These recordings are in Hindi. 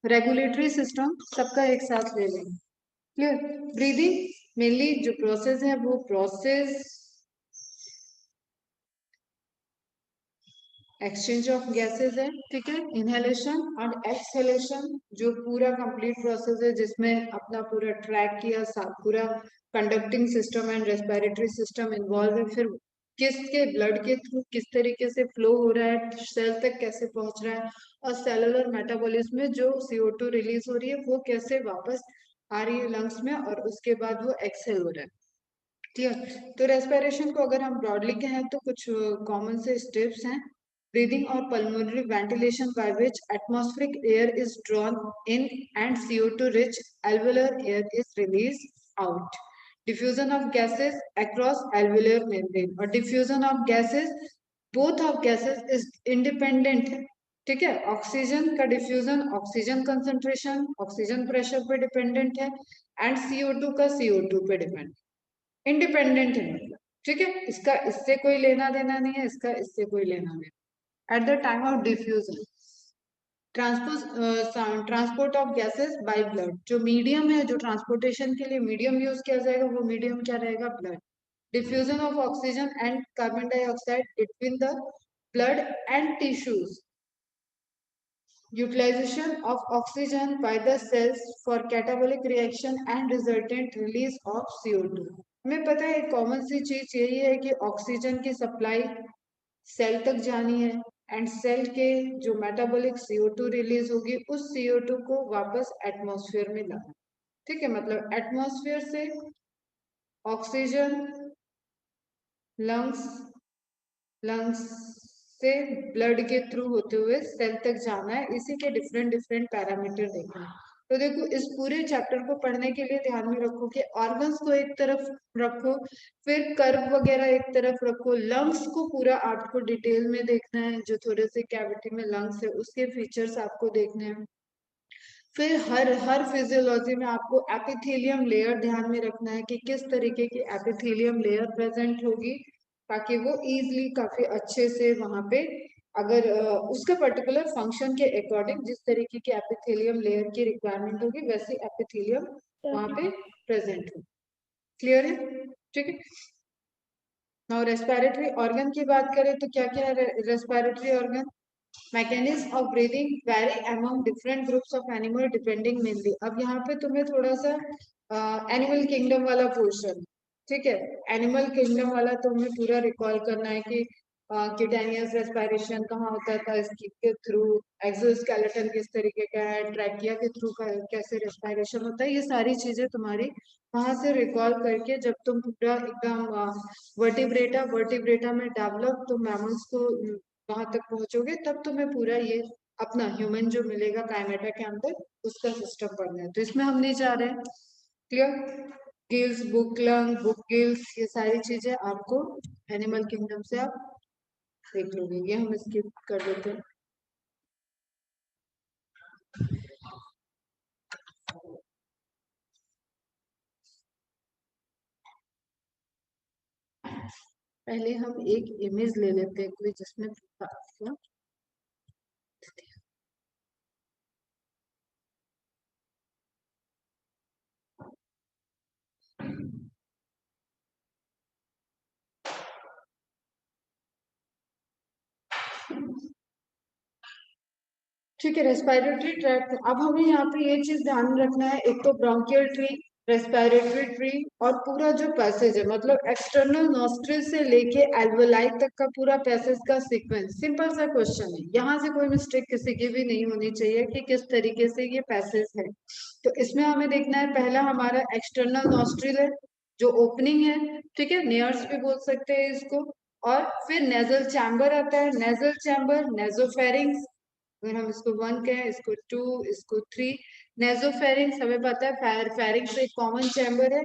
रेगुलेटरी सिस्टम सबका एक साथ ले लेंगे। क्लियर। ब्रीदिंग मेनली जो प्रोसेस है वो प्रोसेस एक्सचेंज ऑफ गैसेस है, ठीक है। इनहेलेशन और एक्सहेलेशन जो पूरा कंप्लीट प्रोसेस है जिसमें अपना पूरा ट्रैक किया, पूरा conducting system and respiratory system involve है। फिर किसके ब्लड के थ्रू किस तरीके से फ्लो हो रहा है, सेल तक कैसे पहुंच रहा है, और सेलुलर मेटाबॉलिज्म में जो CO2 रिलीज हो रही है वो कैसे वापस आ रही है लंग्स में, और उसके बाद वो एक्सहेल हो रहा है। क्लियर। तो रेस्पिरेशन को अगर हम ब्रॉडली कहें तो कुछ कॉमन से स्टेप्स हैं। breathing or pulmonary ventilation by which atmospheric air is drawn in and CO2 rich alveolar air is released out. Diffusion of gases across alveolar membrane, और diffusion of gases, both of gases is independent है, ठीक है। ऑक्सीजन का diffusion oxygen concentration oxygen pressure पे डिपेंडेंट है, एंड CO2 का CO2 पे डिपेंड इंडिपेंडेंट है, मतलब ठीक है। इसका इससे कोई लेना देना नहीं है, इसका इससे कोई लेना देना। at the time of diffusion transport of gases by blood, जो मीडियम है, जो ट्रांसपोर्टेशन के लिए मीडियम यूज किया जाएगा वो मीडियम क्या रहेगा, blood. Diffusion of oxygen and carbon dioxide between the blood and tissues, utilization of oxygen by the cells for catabolic reaction and resultant release of CO2। हमें पता है एक कॉमन सी चीज यही है कि ऑक्सीजन की सप्लाई सेल तक जानी है, एंड सेल के जो मेटाबॉलिक CO2 रिलीज होगी उस CO2 को वापस एटमॉस्फेयर में लाना, ठीक है। मतलब एटमॉस्फेयर से ऑक्सीजन लंग्स, लंग्स से ब्लड के थ्रू होते हुए सेल तक जाना है। इसी के डिफरेंट डिफरेंट पैरामीटर देखना है। तो देखो इस पूरे चैप्टर को पढ़ने के लिए ध्यान में रखो कि ऑर्गन्स को एक तरफ रखो, फिर कर्व वगैरह एक तरफ रखो, लंग्स को पूरा आपको डिटेल में देखना है, जो थोड़े से कैविटी में लंग्स है उसके फीचर्स आपको देखने हैं। फिर हर हर फिजियोलॉजी में आपको एपिथेलियम लेयर ध्यान में रखना है कि किस तरीके की एपिथेलियम लेयर प्रेजेंट होगी, ताकि वो इजीली काफी अच्छे से वहां पे अगर उसका पर्टिकुलर फंक्शन के अकॉर्डिंग जिस तरीके की एपिथेलियम लेयर की रिक्वायरमेंट होगी वैसे एपिथेलियम वहां पे प्रेजेंट हो। क्लियर है, ठीक है। नाउ रेस्पिरेटरी ऑर्गन की बात करें तो क्या क्या है respiratory organ. Mechanism of breathing vary among different groups of animal depending mainly. अब यहाँ पे तुम्हें थोड़ा सा एनिमल किंगडम वाला पोर्शन, ठीक है, एनिमल किंगडम वाला तुम्हें पूरा रिकॉल करना है कि क्यूटेनियस रेस्पिरेशन कहाँ होता था, इसके के थ्रू एक्सोस्केलेटन किस तरीके का है, ट्रैकिया के थ्रू कैसे रेस्पिरेशन होता है, ये सारी चीजें तुम्हारी वहां से रिकॉल करके जब तुम पूरा एकदम वर्टिब्रेटा वर्टिब्रेटा में डेवलप तो मैमल्स को वहां तक पहुंचोगे तब तुम्हें पूरा ये अपना ह्यूमन जो मिलेगा काइमेटा के अंदर उसका सिस्टम पढ़ना है। तो इसमें हम नहीं जा रहे हैं। Clear. Gills, book lung, book gills, ये सारी चीजें आपको एनिमल किंगडम से आप देख लोगे, ये हम स्किप कर देते हैं। पहले हम एक इमेज ले लेते हैं कोई जिसमें ठीक है। रेस्पिरेटरी ट्रैक, अब हमें यहाँ पे ये चीज ध्यान रखना है, एक तो ब्रोंकियल ट्री, रेस्पिरेटरी ट्री, और पूरा जो पैसेज है मतलब एक्सटर्नल नॉस्ट्रिल से लेके एल्वेलाई तक का पूरा पैसेज का सीक्वेंस। सिंपल सा क्वेश्चन है, यहाँ से कोई मिस्टेक किसी की भी नहीं होनी चाहिए कि किस तरीके से ये पैसेज है। तो इसमें हमें देखना है पहला हमारा एक्सटर्नल नॉस्ट्रिल है जो ओपनिंग है, ठीक है, नेयर्स भी बोल सकते हैं इसको। और फिर नेजल चैम्बर आता है, नेजल चैम्बर, नेजोफेरिंग्स, अगर हम इसको 1 कहें, इसको 2, इसको 3। नेजोफेरिंग्स हमें पता है फेरिंग्स एक कॉमन चैम्बर है,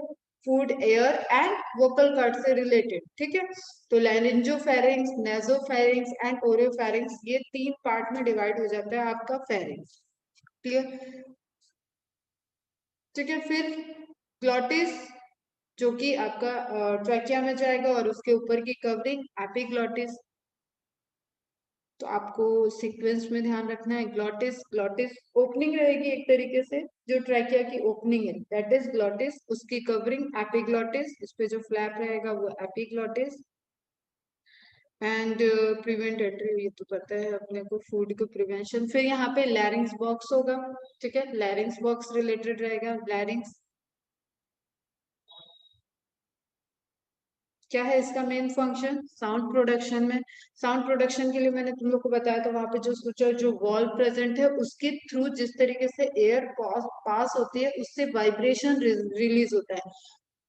food, air and vocal cord से रिलेटेड, ठीक है। तो लैरिंजोफेरिंग्स, नेजोफेरिंग्स एंड ओरियोफेरिंग्स, ये 3 पार्ट में डिवाइड हो जाता है आपका फेरिंग्स। क्लियर, ठीक है। फिर ग्लॉटिस जो कि आपका ट्रैकिया में जाएगा और उसके ऊपर की कवरिंग एपिग्लॉटिस। तो आपको सीक्वेंस में ध्यान रखना है। ग्लॉटिस, ग्लॉटिस ओपनिंग रहेगी एक तरीके से, जो ट्रैकिया की ओपनिंग है दैट इज ग्लॉटिस। उसकी कवरिंग एपिग्लॉटिस, इस पे जो फ्लैप रहेगा वो एपिग्लॉटिस। एंड प्रिवेंटेटरी, ये तो पता है अपने को, फूड को प्रिवेंशन। फिर यहाँ पे लैरिंग्स बॉक्स होगा, ठीक है, लैरिंग्स बॉक्स रिलेटेड रहेगा। लैरिंग्स क्या है इसका मेन फंक्शन? साउंड प्रोडक्शन में, साउंड प्रोडक्शन के लिए मैंने तुम लोग को बताया था, वहां पे जो स्विचर, जो वॉल प्रेजेंट है उसके थ्रू जिस तरीके से एयर पास होती है उससे वाइब्रेशन रिलीज होता है।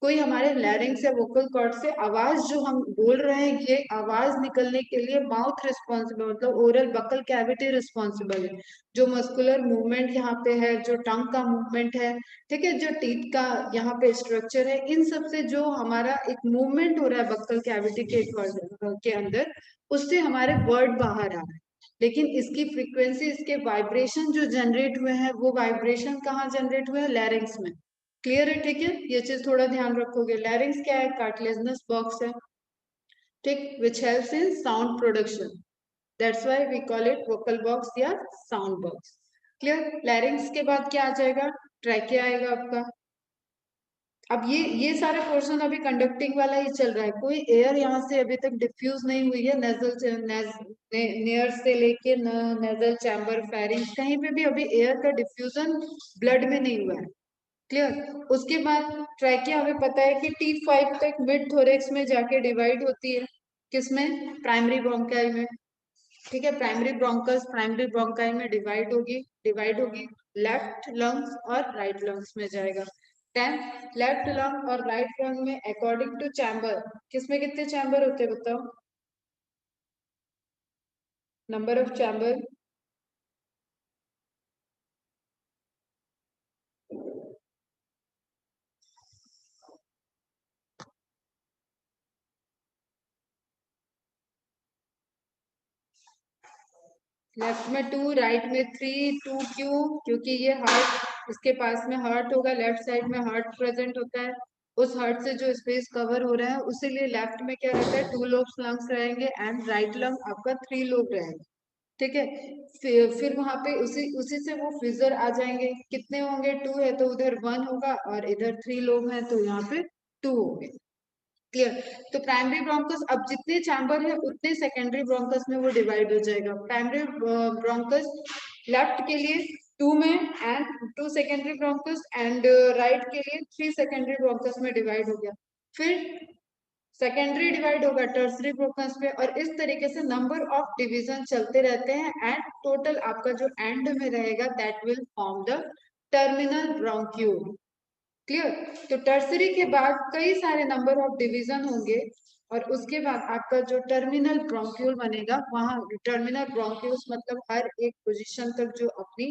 कोई हमारे लैरिंग्स या वोकल कॉर्ड से आवाज जो हम बोल रहे हैं, ये आवाज निकलने के लिए माउथ रिस्पॉन्सिबल, मतलब ओरल बकल कैविटी रिस्पॉन्सिबल है। जो मस्कुलर मूवमेंट यहाँ पे है, जो टंग का मूवमेंट है, ठीक है, जो टीथ का यहाँ पे स्ट्रक्चर है, इन सब से जो हमारा एक मूवमेंट हो रहा है बक्कल कैविटी के अंदर, उससे हमारे वर्ड बाहर आ रहे हैं। लेकिन इसकी फ्रीक्वेंसी, इसके वाइब्रेशन जो जनरेट हुए हैं, वो वाइब्रेशन कहाँ जनरेट हुए हैं? लैरिंग्स में। क्लियर है? ठीक है, ये चीज थोड़ा ध्यान रखोगे। लैरिंग्स क्या है? कार्टिलेजनस बॉक्स है, ठीक, which helps in sound production. That's why we call it vocal box या साउंड बॉक्स। क्लियर? लैरिंग्स के बाद क्या आ जाएगा? ट्रैकिया आएगा आपका। अब ये सारा पोर्शन अभी कंडक्टिंग वाला ही चल रहा है, कोई एयर यहाँ से अभी तक डिफ्यूज नहीं हुई है। नेयर से लेके नेजल चैम्बर, फेरिंग, कहीं पे भी अभी एयर का डिफ्यूजन ब्लड में नहीं हुआ है। क्लियर? उसके बाद ट्रैकिया हमें पता है कि T5 तक मिड थोरेक्स में जाके डिवाइड होती है। किसमें? प्राइमरी ब्रोंकाई में। ठीक है, प्राइमरी ब्रोंकस प्राइमरी ब्रोंकाई में डिवाइड होगी लेफ्ट लंग्स और राइट लंग्स में जाएगा। देन लेफ्ट लंग और राइट लंग में अकॉर्डिंग टू चैम्बर, किसमें कितने चैम्बर होते हैं बताओ? Number of chamber. लेफ्ट में 2, राइट में 3। 2 क्यों? क्योंकि ये हार्ट, इसके पास में हार्ट होगा, लेफ्ट साइड में हार्ट प्रेजेंट होता है। उस हार्ट से जो स्पेस कवर हो रहा है, उसीलिए लेफ्ट में क्या रहता है? 2 लोब्स लंग्स रहेंगे एंड राइट लंग आपका 3 लोब रहेगा। ठीक है, फिर वहां पे उसी उसी से वो फिजर आ जाएंगे। कितने होंगे? 2 है तो उधर 1 होगा, और इधर 3 लोग हैं तो यहाँ पे 2 होंगे। क्लियर? तो प्राइमरी ब्रोंकस, अब जितने चैम्बर है उतने सेकेंडरी ब्रोंकस में वो डिवाइड हो जाएगा। प्राइमरी ब्रोंकस लेफ्ट के लिए 2 में and 2 secondary bronchus, and right के लिए 3 सेकेंडरी ब्रोंकस में डिवाइड हो गया। फिर सेकेंडरी डिवाइड होगा टर्सरी ब्रोंकस पे, और इस तरीके से नंबर ऑफ डिवीजन चलते रहते हैं, एंड टोटल आपका जो एंड में रहेगा that will form the terminal bronchiole. Clear? तो टर्सरी के बाद कई सारे नंबर ऑफ डिवीजन होंगे, और उसके बाद आपका जो टर्मिनल ब्रोंक्यूल बनेगा, वहां टर्मिनल ब्रोंक्यूल्स मतलब हर एक पोजीशन तक जो अपनी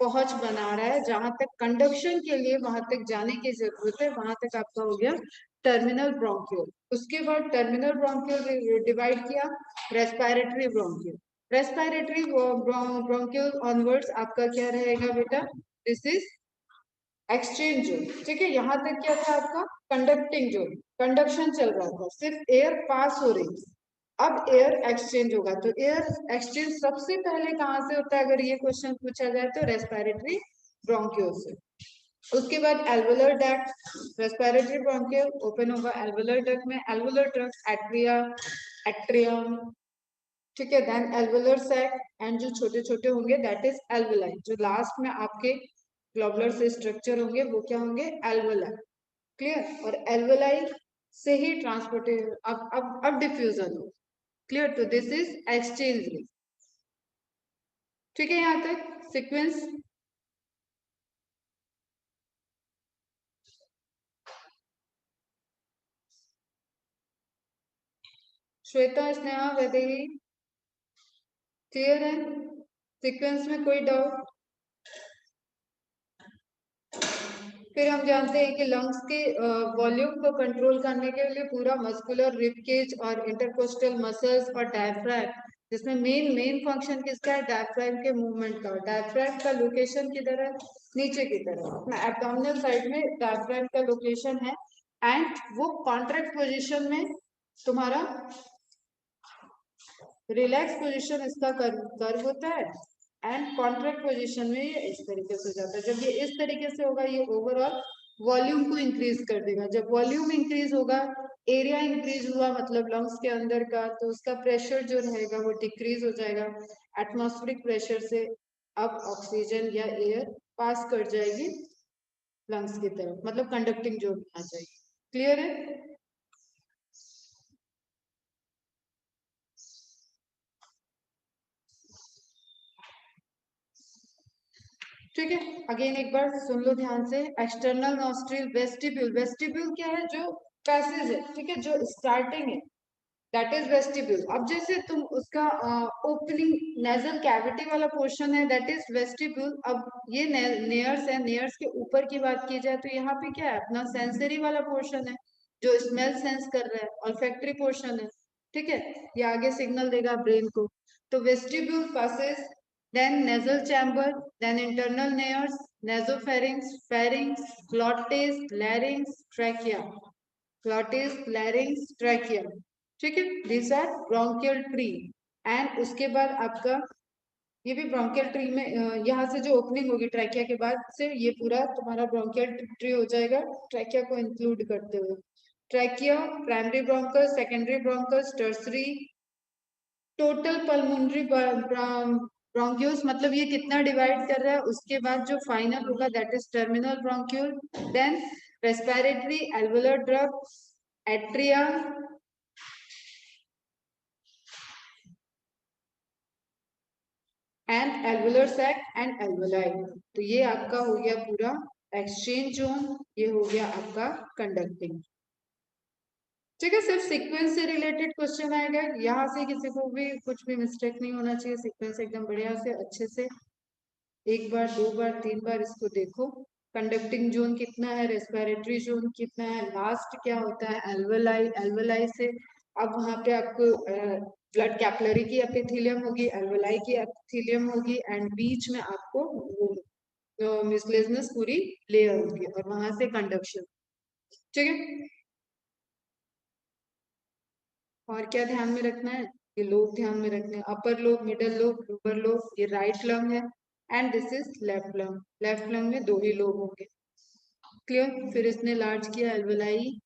पहुंच बना रहा है, जहां तक कंडक्शन के लिए वहां तक जाने की जरूरत है, वहां तक आपका हो गया टर्मिनल ब्रोंक्यूल। उसके बाद टर्मिनल ब्रोंक्यूल डिवाइड किया respiratory bronchiole. Respiratory bronchiole onwards आपका क्या रहेगा बेटा? This is exchange zone. ठीक है, यहाँ तक क्या था आपका? कंडक्टिंग जोन, कंडक्शन चल रहा था, सिर्फ एयर पास हो रही थी। अब एयर एक्सचेंज होगा, तो एयर एक्सचेंज सबसे पहले कहाँ से होता है अगर ये क्वेश्चन पूछा जाए तो? रेस्पिरेटरी ब्रोंक्यूल से। उसके बाद alveolar duct, respiratory bronchiole open होगा एल्वुलर डक्ट में, एल्वुलर डक्ट एट्रिया, एट्रियम, ठीक है, देन एल्वुलर सैक, एंड जो छोटे छोटे होंगे दैट इज एल्वुलाई। जो लास्ट में आपके ग्लोबुलर से स्ट्रक्चर होंगे वो क्या होंगे? एल्वुलाई। क्लियर? और एल्वुलाई से ही ट्रांसपोर्टेड, अब डिफ्यूजन हो। क्लियर? तो दिस इज एक्सचेंज रिंग। ठीक है, यहाँ तक सीक्वेंस। श्वेता, स्नेहा, वैदेही, क्लियर है? सीक्वेंस में कोई डाउट? फिर हम जानते हैं कि लंग्स के वॉल्यूम को कंट्रोल करने के लिए पूरा मस्कुलर रिबकेज और इंटरकोस्टल मसल्स और डायफ्राम, जिसमें मेन मेन फंक्शन किसका है? डायफ्राम के मूवमेंट का। डायफ्राम का लोकेशन किधर है? नीचे की तरफ, अपना एब्डोमिनल साइड में डायफ्राम का लोकेशन है, एंड वो कॉन्ट्रैक्ट पोजीशन में तुम्हारा रिलैक्स पोजीशन इसका कर्व होता है, एंड कॉन्ट्रैक्ट पोजीशन में ये इस तरीके से हो जाता है। जब ये इस तरीके से होगा, ये ओवरऑल वॉल्यूम को इंक्रीज कर देगा। जब वॉल्यूम इंक्रीज होगा, एरिया इंक्रीज हुआ, मतलब लंग्स के अंदर का, तो उसका प्रेशर जो रहेगा वो डिक्रीज हो जाएगा। एटमॉस्फेरिक प्रेशर से अब ऑक्सीजन या एयर पास कर जाएगी लंग्स की तरफ, मतलब कंडक्टिंग जोन में आ जाएगी। क्लियर है? ठीक है, अगेन एक बार सुन लो ध्यान से। External nostril, vestibule. वेस्टिब्यूल क्या है? जो पैसेज है, ठीक है, जो स्टार्टिंग है, दैट इज वेस्टिब्यूल। अब जैसे तुम उसका ओपनिंग नेजल कैविटी वाला पोर्शन है, दैट इज वेस्टिब्यूल। अब ये नेयर्स है, नेयर्स के ऊपर की बात की जाए तो यहाँ पे क्या है? अपना सेंसरी वाला पोर्शन है, जो स्मेल सेंस कर रहा है, ऑल्फैक्टरी पोर्शन है, ठीक है, ये आगे सिग्नल देगा ब्रेन को। तो vestibule passes, then nasal chamber, then internal nares, nasopharynx, pharynx, glottis, larynx, trachea, glottis, larynx, trachea, ठीक है, these are bronchial tree। And उसके बाद आपका ये भी ब्रोंकियल ट्री में यहाँ से जो ओपनिंग होगी ट्रैकिया के बाद से, ये पूरा तुम्हारा ब्रोंकियल ट्री हो जाएगा, ट्रैकिया को इंक्लूड करते हुए। Trachea, primary bronchus, secondary bronchus, tertiary, total pulmonary bronchioles, मतलब ये कितना डिवाइड कर रहा है, उसके बाद जो फाइनल होगा that is terminal bronchiole. Then respiratory, alveolar ducts, atria, and alveolar sac and alveoli. तो ये आपका हो गया पूरा एक्सचेंज जोन, ये हो गया आपका कंडक्टिंग। ठीक है, सिर्फ सीक्वेंस से रिलेटेड क्वेश्चन आएगा, यहाँ से किसी को भी कुछ भी मिस्टेक नहीं होना चाहिए। सीक्वेंस एकदम बढ़िया से अच्छे से एक बार, दो बार, तीन बार इसको देखो। कंडक्टिंग जोन कितना है, रेस्पिरेटरी जोन कितना है, लास्ट क्या होता है एल्वलाई। एल्वलाई से अब वहां पे आपको ब्लड कैपिलरी की एपिथेलियम होगी, एल्वलाई की एपिथेलियम होगी, एंड बीच में आपको वो म्यूसिलेजनस पूरी लेयर होगी, और वहां से कंडक्शन। ठीक है, और क्या ध्यान में रखना है? ये लोब ध्यान में रखने हैं, upper lobe, middle lobe, lower lobe. ये राइट लंग है, and this is left lung. Left lung में दो ही लोब होंगे। क्लियर? फिर इसने लार्ज किया एल्वेलाई।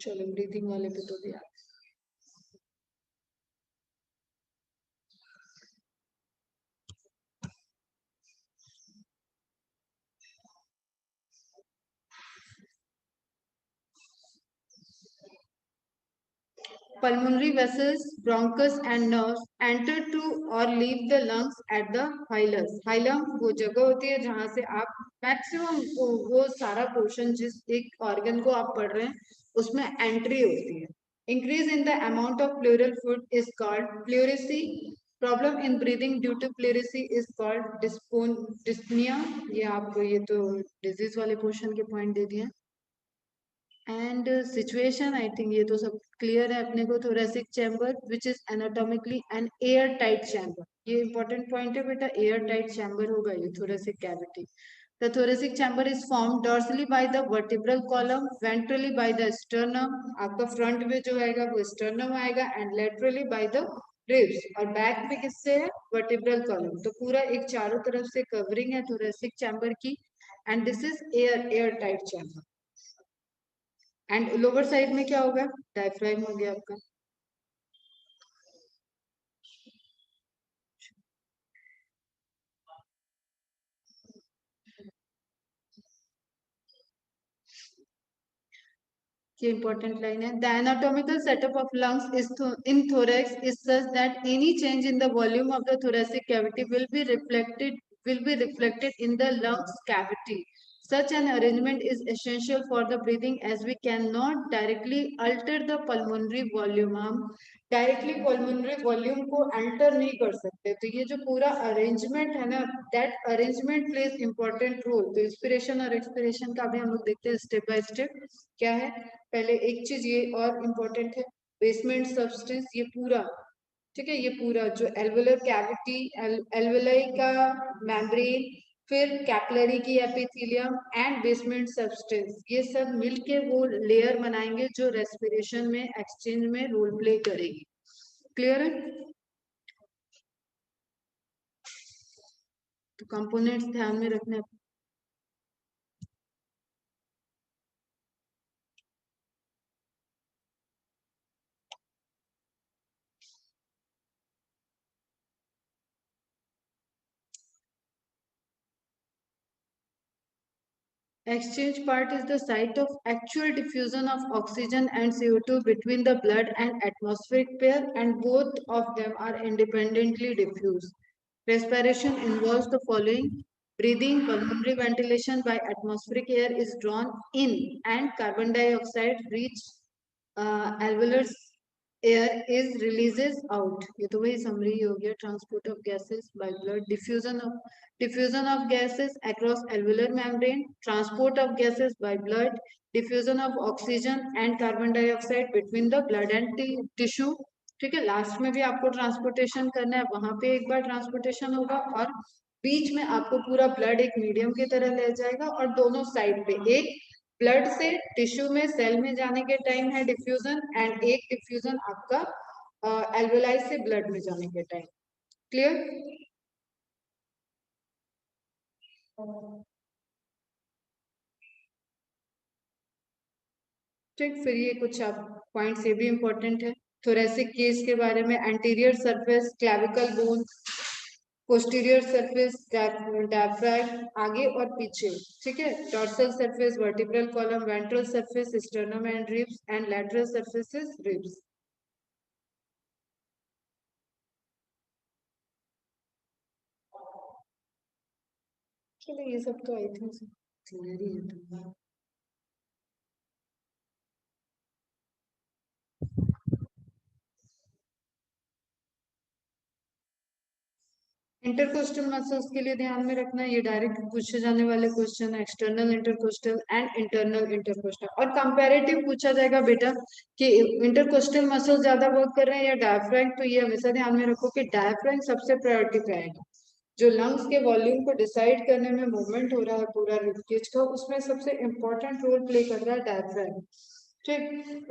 चलो ब्रीथिंग वाले पे तो दिया। Pulmonary vessels, bronchus and nerves enter to or leave the lungs at the hilus। hilum वो जगह होती है जहां से आप मैक्सिमम वो सारा पोर्शन जिस एक ऑर्गन को आप पढ़ रहे हैं उसमें एंट्री होती है। Increase in the amount of pleural fluid is called pleurisy। Problem in breathing due to pleurisy is called dyspnea। ये आपको ये तो डिजीज वाले पोर्शन के पॉइंट दे दिए। एंड सिचुएशन आई थिंक ये तो सब क्लियर है अपने को। Thoracic chamber which is anatomically an airtight chamber, ये इंपॉर्टेंट पॉइंट है बेटा, एयर टाइट चैम्बर होगा ये thoracic cavity. The thoracic chamber is formed dorsally by the vertebral column, ventrally by the sternum, आपका फ्रंट में जो आएगा वो sternum आएगा, and laterally by the ribs, और बैक में किससे है? vertebral column। तो पूरा एक चारों तरफ से कवरिंग है thoracic chamber की, and this is air tight chamber। And lower side में क्या होगा? डायफ्राम हो गया आपका। ये इंपॉर्टेंट लाइन है। The anatomical setup of lungs is in thorax is such that any change in the volume of the thoracic cavity will be reflected in the lungs cavity। Such an arrangement is essential for the breathing as we cannot directly alter the pulmonary volume। हम डायरेक्टली पल्मोनरी वॉल्यूम को एंटर नहीं कर सकते। तो ये जो पूरा अरेंजमेंट है ना, that arrangement plays important role. तो इंस्पिरेशन और एक्सपिरेशन का भी हम लोग देखते हैं स्टेप बाय स्टेप क्या है। पहले एक चीज ये और इम्पोर्टेंट है, बेसमेंट सब्सटेंस, ये पूरा, ठीक है, ये पूरा जो एल्वुलर कैविटी, एल्वुलाई का मेम्ब्रेन, फिर कैपिलरी की एपिथेलियम एंड बेसमेंट सब्सटेंस, ये सब मिलके वो लेयर बनाएंगे जो रेस्पिरेशन में एक्सचेंज में रोल प्ले करेगी। क्लियर है? तो कंपोनेंट्स ध्यान में रखने। Exchange part is the site of actual diffusion of oxygen and CO2 between the blood and atmospheric pair, and both of them are independently diffused. Respiration involves the following. Breathing, pulmonary ventilation by atmospheric air is drawn in and carbon dioxide reach alveolar air is releases out. ये तो वही summary हो गया. Transport of gases by blood, diffusion of gases across alveolar membrane, transport of gases by blood, diffusion of oxygen and carbon dioxide between the blood and tissue. ठीक है, लास्ट में भी आपको ट्रांसपोर्टेशन करना है, वहां पे एक बार ट्रांसपोर्टेशन होगा और बीच में आपको पूरा ब्लड एक मीडियम की तरह ले जाएगा और दोनों साइड पे एक ब्लड से टिश्यू में सेल में जाने के टाइम है डिफ्यूजन एंड एक डिफ्यूजन आपका एल्वेलाई से ब्लड में जाने के टाइम। क्लियर? ठीक, फिर ये कुछ आप पॉइंट्स ये भी इंपॉर्टेंट है। थोरेसिक केस के बारे में, anterior surface clavicle bone, posterior surface diaphragm आगे और पीछे, ठीक है। Dorsal surface vertebral column, ventral surface sternum and ribs and lateral surfaces ribs. चलो ये सब तो आई थिंक क्लियर ही है। इंटरकोस्टल मसल्स के लिए ध्यान में रखना, ये डायरेक्ट पूछे जाने वाले क्वेश्चन है। External intercostal and internal intercostal, और कंपैरेटिव पूछा जाएगा बेटा कि इंटरकोस्टल मसल ज्यादा वर्क कर रहे हैं या डायफ्राम, तो ये हमेशा ध्यान में रखो कि डायफ्राम सबसे प्रायोरिटी पे आएगा। जो लंग्स के वॉल्यूम को डिसाइड करने में मूवमेंट हो रहा है पूरा रिबकेज का, उसमें सबसे इंपॉर्टेंट रोल प्ले कर रहा है डायफ्राम। ठीक,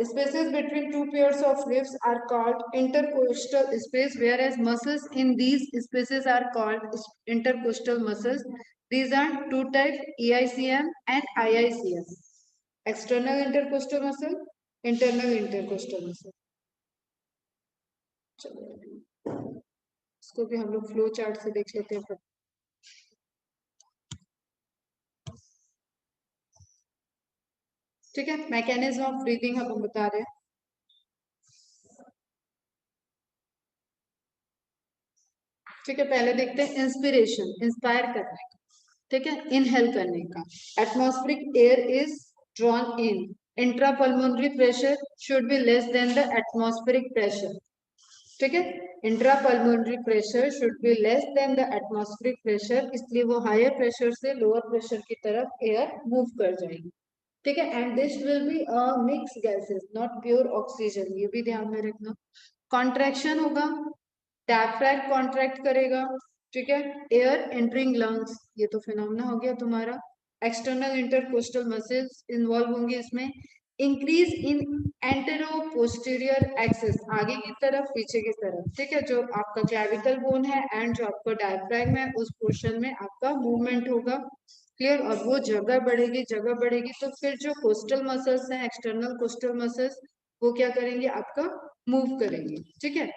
spaces between two pairs of ribs are called intercostal space, whereas muscles in these spaces are called intercostal muscles. These are two types, EICM and IICM. External intercostal muscle, internal intercostal muscle. चलो इसको भी हम लोग फ्लो चार्ट से देख लेते हैं। ठीक है, मैकेनिज्म ऑफ ब्रीदिंग अब हम बता रहे हैं। ठीक है, पहले देखते हैं इंस्पिरेशन, इंस्पायर करने का, ठीक है, इनहेल करने का। Atmospheric air is drawn in, intrapulmonary pressure should be less than the atmospheric pressure. ठीक है, intrapulmonary pressure should be less than the atmospheric pressure, इसलिए वो हायर प्रेशर से लोअर प्रेशर की तरफ एयर मूव कर जाएगी। ठीक है, and this will be a mix gases, not pure oxygen, ये भी ध्यान में रखना। कॉन्ट्रैक्शन होगा, डायफ्रैम कॉन्ट्रैक्ट करेगा, ठीक है, एयर एंटरिंग लंग्स, ये तो फिनोमेना हो गया तुम्हारा। एक्सटर्नल इंटरकोस्टल मसल्स इन्वॉल्व होंगे इसमें। Increase in anteroposterior axis, आगे की तरफ पीछे की तरफ, ठीक है, जो आपका क्लैविकल बोन है एंड जो आपका डायफ्रैम है उस पोर्शन में आपका मूवमेंट होगा। क्लियर? और वो जगह बढ़ेगी, जगह बढ़ेगी तो फिर जो कोस्टल मसल्स हैं, एक्सटर्नल कोस्टल मसल्स, वो क्या करेंगे, आपका मूव करेंगे। ठीक है,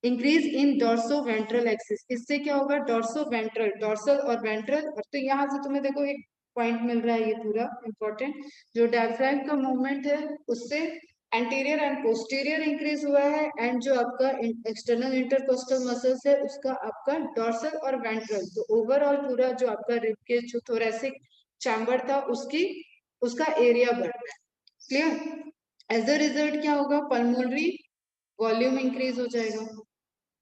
increase in dorso ventral axis, इससे क्या होगा, डॉर्सो वेंट्रल, डॉर्सल और वेंट्रल, और तो यहाँ से तुम्हें देखो एक पॉइंट मिल रहा है, ये पूरा इंपॉर्टेंट, जो डायफ्राम का मूवमेंट है उससे एंटीरियर एंड पोस्टीरियर इंक्रीज हुआ है, एंड जो आपका एक्सटर्नल इंटरकोस्टल मसल्स है उसका आपका डॉर्सल और वेंट्रल, तो ओवरऑल पूरा जो आपका रिब के जो थोरेसिक चैम्बर था उसकी उसका एरिया बढ़ रहा है। क्लियर? एज अ रिजल्ट क्या होगा, पल्मोनरी वॉल्यूम इंक्रीज हो जाएगा।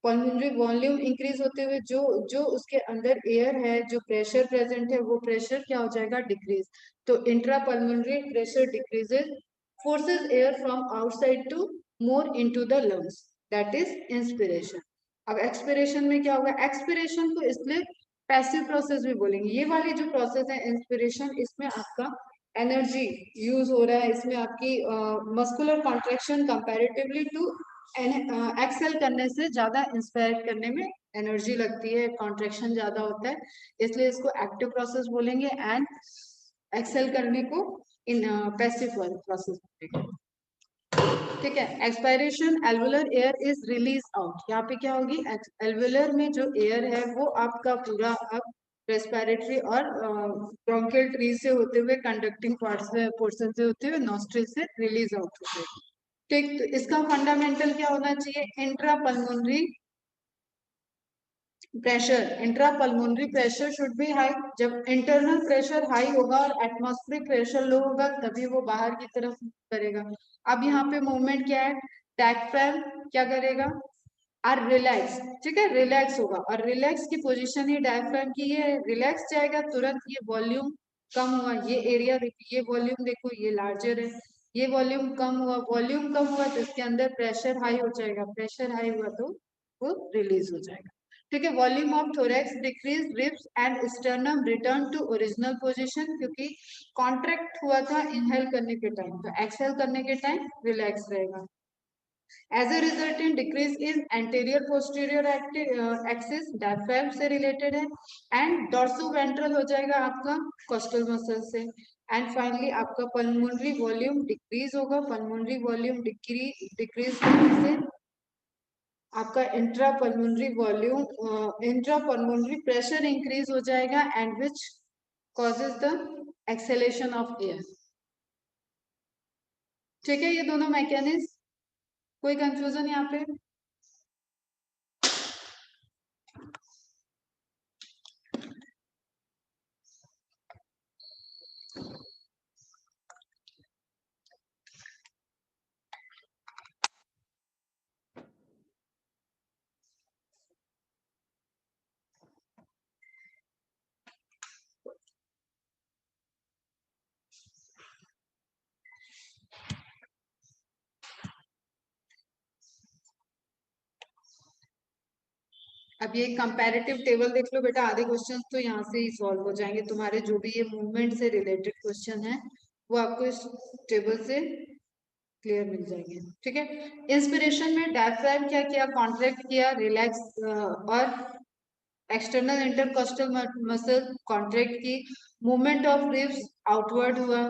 पल्मोनरी वॉल्यूम इंक्रीज होते हुए जो जो उसके अंदर एयर है, जो प्रेशर प्रेजेंट है, वो प्रेशर क्या हो जाएगा, डिक्रीज। तो intrapulmonary pressure decreases, forces air from outside to more into the lungs, that is inspiration. अब एक्सपिरेशन में क्या होगा, एक्सपिरेशन को इसलिए पैसिव प्रोसेस भी बोलेंगे। ये वाली जो प्रोसेस है इंस्पिरेशन, इसमें आपका एनर्जी यूज हो रहा है, इसमें आपकी muscular contraction comparatively to exhale करने से ज्यादा इंस्पायर करने में एनर्जी लगती है, कॉन्ट्रेक्शन ज्यादा होता है, इसलिए इसको एक्टिव प्रोसेस बोलेंगे, एंड एक्सेल करने को इन पैसिव प्रोसेस बोलेंगे। ठीक है। Expiration, alveolar air is release out. यहाँ पे क्या होगी, एल्वुलर में जो एयर है वो आपका पूरा अब रेस्पिरेटरी और ब्रोंकियल ट्री से होते हुए, कंडक्टिंग पोर्शन से होते हुए नॉस्ट्रिल से रिलीज आउट होते हैं। ठीक, तो इसका फंडामेंटल क्या होना चाहिए, intra pulmonary pressure, intra pulmonary pressure should be high. जब इंटरनल प्रेशर हाई होगा और एटमॉस्फेरिक प्रेशर लो होगा तभी वो बाहर की तरफ करेगा। अब यहाँ पे मूवमेंट क्या है, डायफ्राम क्या करेगा, और रिलैक्स, ठीक है, रिलैक्स होगा, और रिलैक्स की पोजीशन ही डायफ्राम की, ये रिलैक्स जाएगा तुरंत, ये वॉल्यूम कम हुआ, ये एरिया देखिए, ये वॉल्यूम देखो ये लार्जर है, ये वॉल्यूम कम हुआ, वॉल्यूम कम हुआ तो इसके अंदर प्रेशर हाई हो जाएगा, प्रेशर हाई हुआ तो वो रिलीज हो जाएगा। ठीक है। Volume of thorax decrease, ribs and sternum return to original position, क्योंकि कॉन्ट्रैक्ट हुआ था इनहेल करने के टाइम, तो एक्सहेल करने के टाइम रिलैक्स रहेगा। As a result in decrease in anterior posterior axis, diaphragm से रिलेटेड है, एंड डॉर्सो वेंट्रल हो जाएगा आपका कोस्टल मसल से, एंड फाइनली आपका पल्मोनरी वॉल्यूम डिक्रीज होगा, पल्मोनरी वॉल्यूम डिक्रीज होने से आपका intrapulmonary volume, intrapulmonary pressure increase हो जाएगा, and which causes the acceleration of air. ठीक है, ये दोनों मैकेनिज्म, कोई कंफ्यूजन यहाँ पे? अब ये कंपैरेटिव टेबल देख लो बेटा, आधे क्वेश्चन तो यहाँ से ही सॉल्व हो जाएंगे तुम्हारे, जो भी ये मूवमेंट से रिलेटेड क्वेश्चन है वो आपको इस टेबल से क्लियर मिल जाएंगे। ठीक है। इंस्पिरेशन में डायफ्राम क्या किया, कॉन्ट्रैक्ट किया, रिलैक्स और एक्सटर्नल इंटरकोस्टल मसल कॉन्ट्रैक्ट की, मूवमेंट ऑफ रिब्स आउटवर्ड हुआ,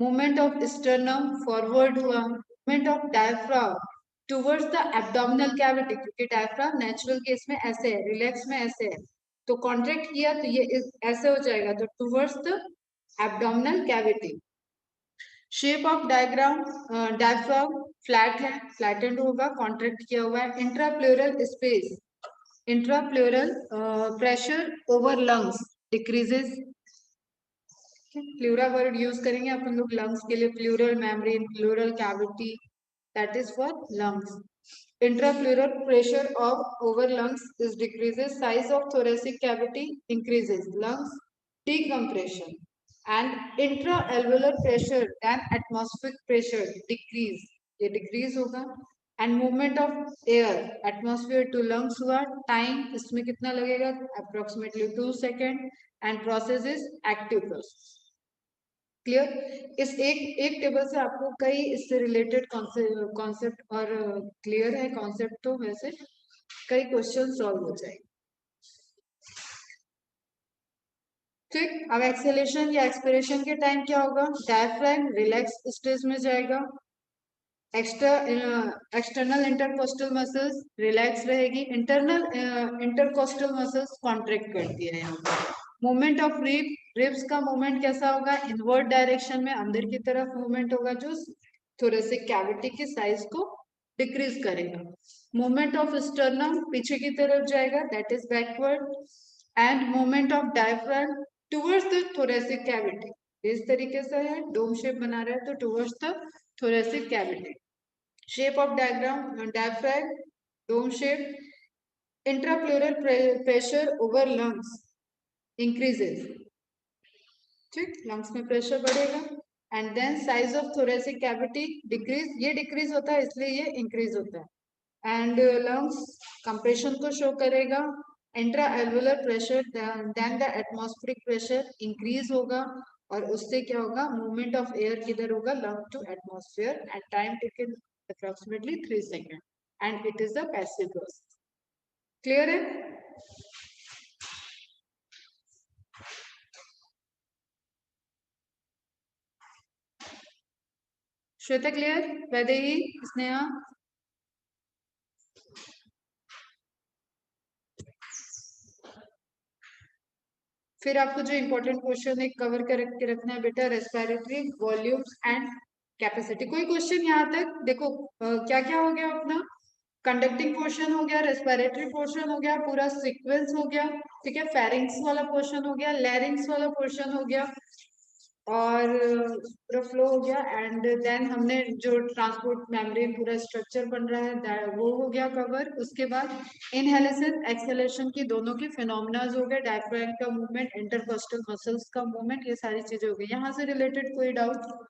मूवमेंट ऑफ स्टर्नम फॉरवर्ड हुआ, movement of diaphragm towards the abdominal cavity, क्योंकि डायफ्राम नेचुरल केस में ऐसे है, रिलैक्स में ऐसे है, तो कॉन्ट्रैक्ट किया तो ये ऐसे हो जाएगा, तो towards the abdominal cavity. Shape of diagram, diaphragm flat है, फ्लैटेंड होगा, कॉन्ट्रैक्ट किया हुआ है, intrapleural space, intrapleural pressure over lungs decreases. Pleura word use करेंगे अपन लोग लंग्स के लिए, pleural membrane, pleural cavity, that is for lungs. Intrapleural pressure of over lungs is decreases, size of thoracic cavity increases, lungs decompression, and intra-alveolar pressure and atmospheric pressure decrease, ये डिक्रीज होगा, and movement of air atmosphere to lungs हुआ, टाइम इसमें कितना लगेगा, approximately 2 second, and process is active process. Clear? इस एक टेबल से आपको कई इससे रिलेटेड कॉन्सेप्ट और क्लियर है कॉन्सेप्ट, तो वैसे कई क्वेश्चन सॉल्व हो जाएंगे। ठीक, अब एक्सेलेशन या एक्सपिरेशन के टाइम क्या होगा, डायफ्राम रिलैक्स स्टेज में जाएगा, एक्सटर्नल इंटरकोस्टल मसल्स रिलैक्स रहेगी, इंटरनल इंटरकोस्टल मसल्स कॉन्ट्रैक्ट करती है यहाँ पर। मूवमेंट ऑफ रिब्स का मूवमेंट कैसा होगा, इनवर्ड डायरेक्शन में अंदर की तरफ मूवमेंट होगा, जो थोरेसिक कैविटी की साइज को डिक्रीज करेगा। मूवमेंट ऑफ स्टर्नम पीछे की तरफ जाएगा, that is backward, and movement of diaphragm towards the thoracic cavity, इस तरीके से है, डोम शेप बना रहा है तो towards the thoracic cavity. Shape of diaphragm, dome shape. Intrapleural pressure over lungs increases. ठीक, lungs में pressure बढ़ेगा, and then size of thoracic cavity decrease, ये decrease होता है इसलिए ये increase होता है, and lungs compression को show करेगा, intra alveolar pressure then the atmospheric pressure increase होगा, और उससे क्या होगा, मूवमेंट ऑफ एयर किधर होगा, lung to atmosphere, and time taken approximately 3 second, and it is a passive process. Clear है? श्वेता क्लियर? वैदेही, स्नेहा? फिर आपको जो इंपॉर्टेंट क्वेश्चन है कवर करके रखना है बेटा, रेस्पिरेटरी वॉल्यूम्स एंड कैपेसिटी। कोई क्वेश्चन यहाँ तक देखो, क्या क्या हो गया अपना, कंडक्टिंग पोर्शन हो गया, रेस्पिरेटरी पोर्शन हो गया, पूरा सीक्वेंस हो गया, ठीक है, फेरिंग्स वाला पोर्शन हो गया, लैरिंग्स वाला पोर्शन हो गया, और पूरा फ्लो हो गया, एंड देन हमने जो ट्रांसपोर्ट मेम्ब्रेन पूरा स्ट्रक्चर बन रहा है वो हो गया कवर। उसके बाद इनहेलेशन एक्सहेलेशन की दोनों की फिनोमिनाज हो गए, डायफ्राम का मूवमेंट, इंटरकोस्टल मसल्स का मूवमेंट, ये सारी चीजें हो गई। यहाँ से रिलेटेड कोई डाउट?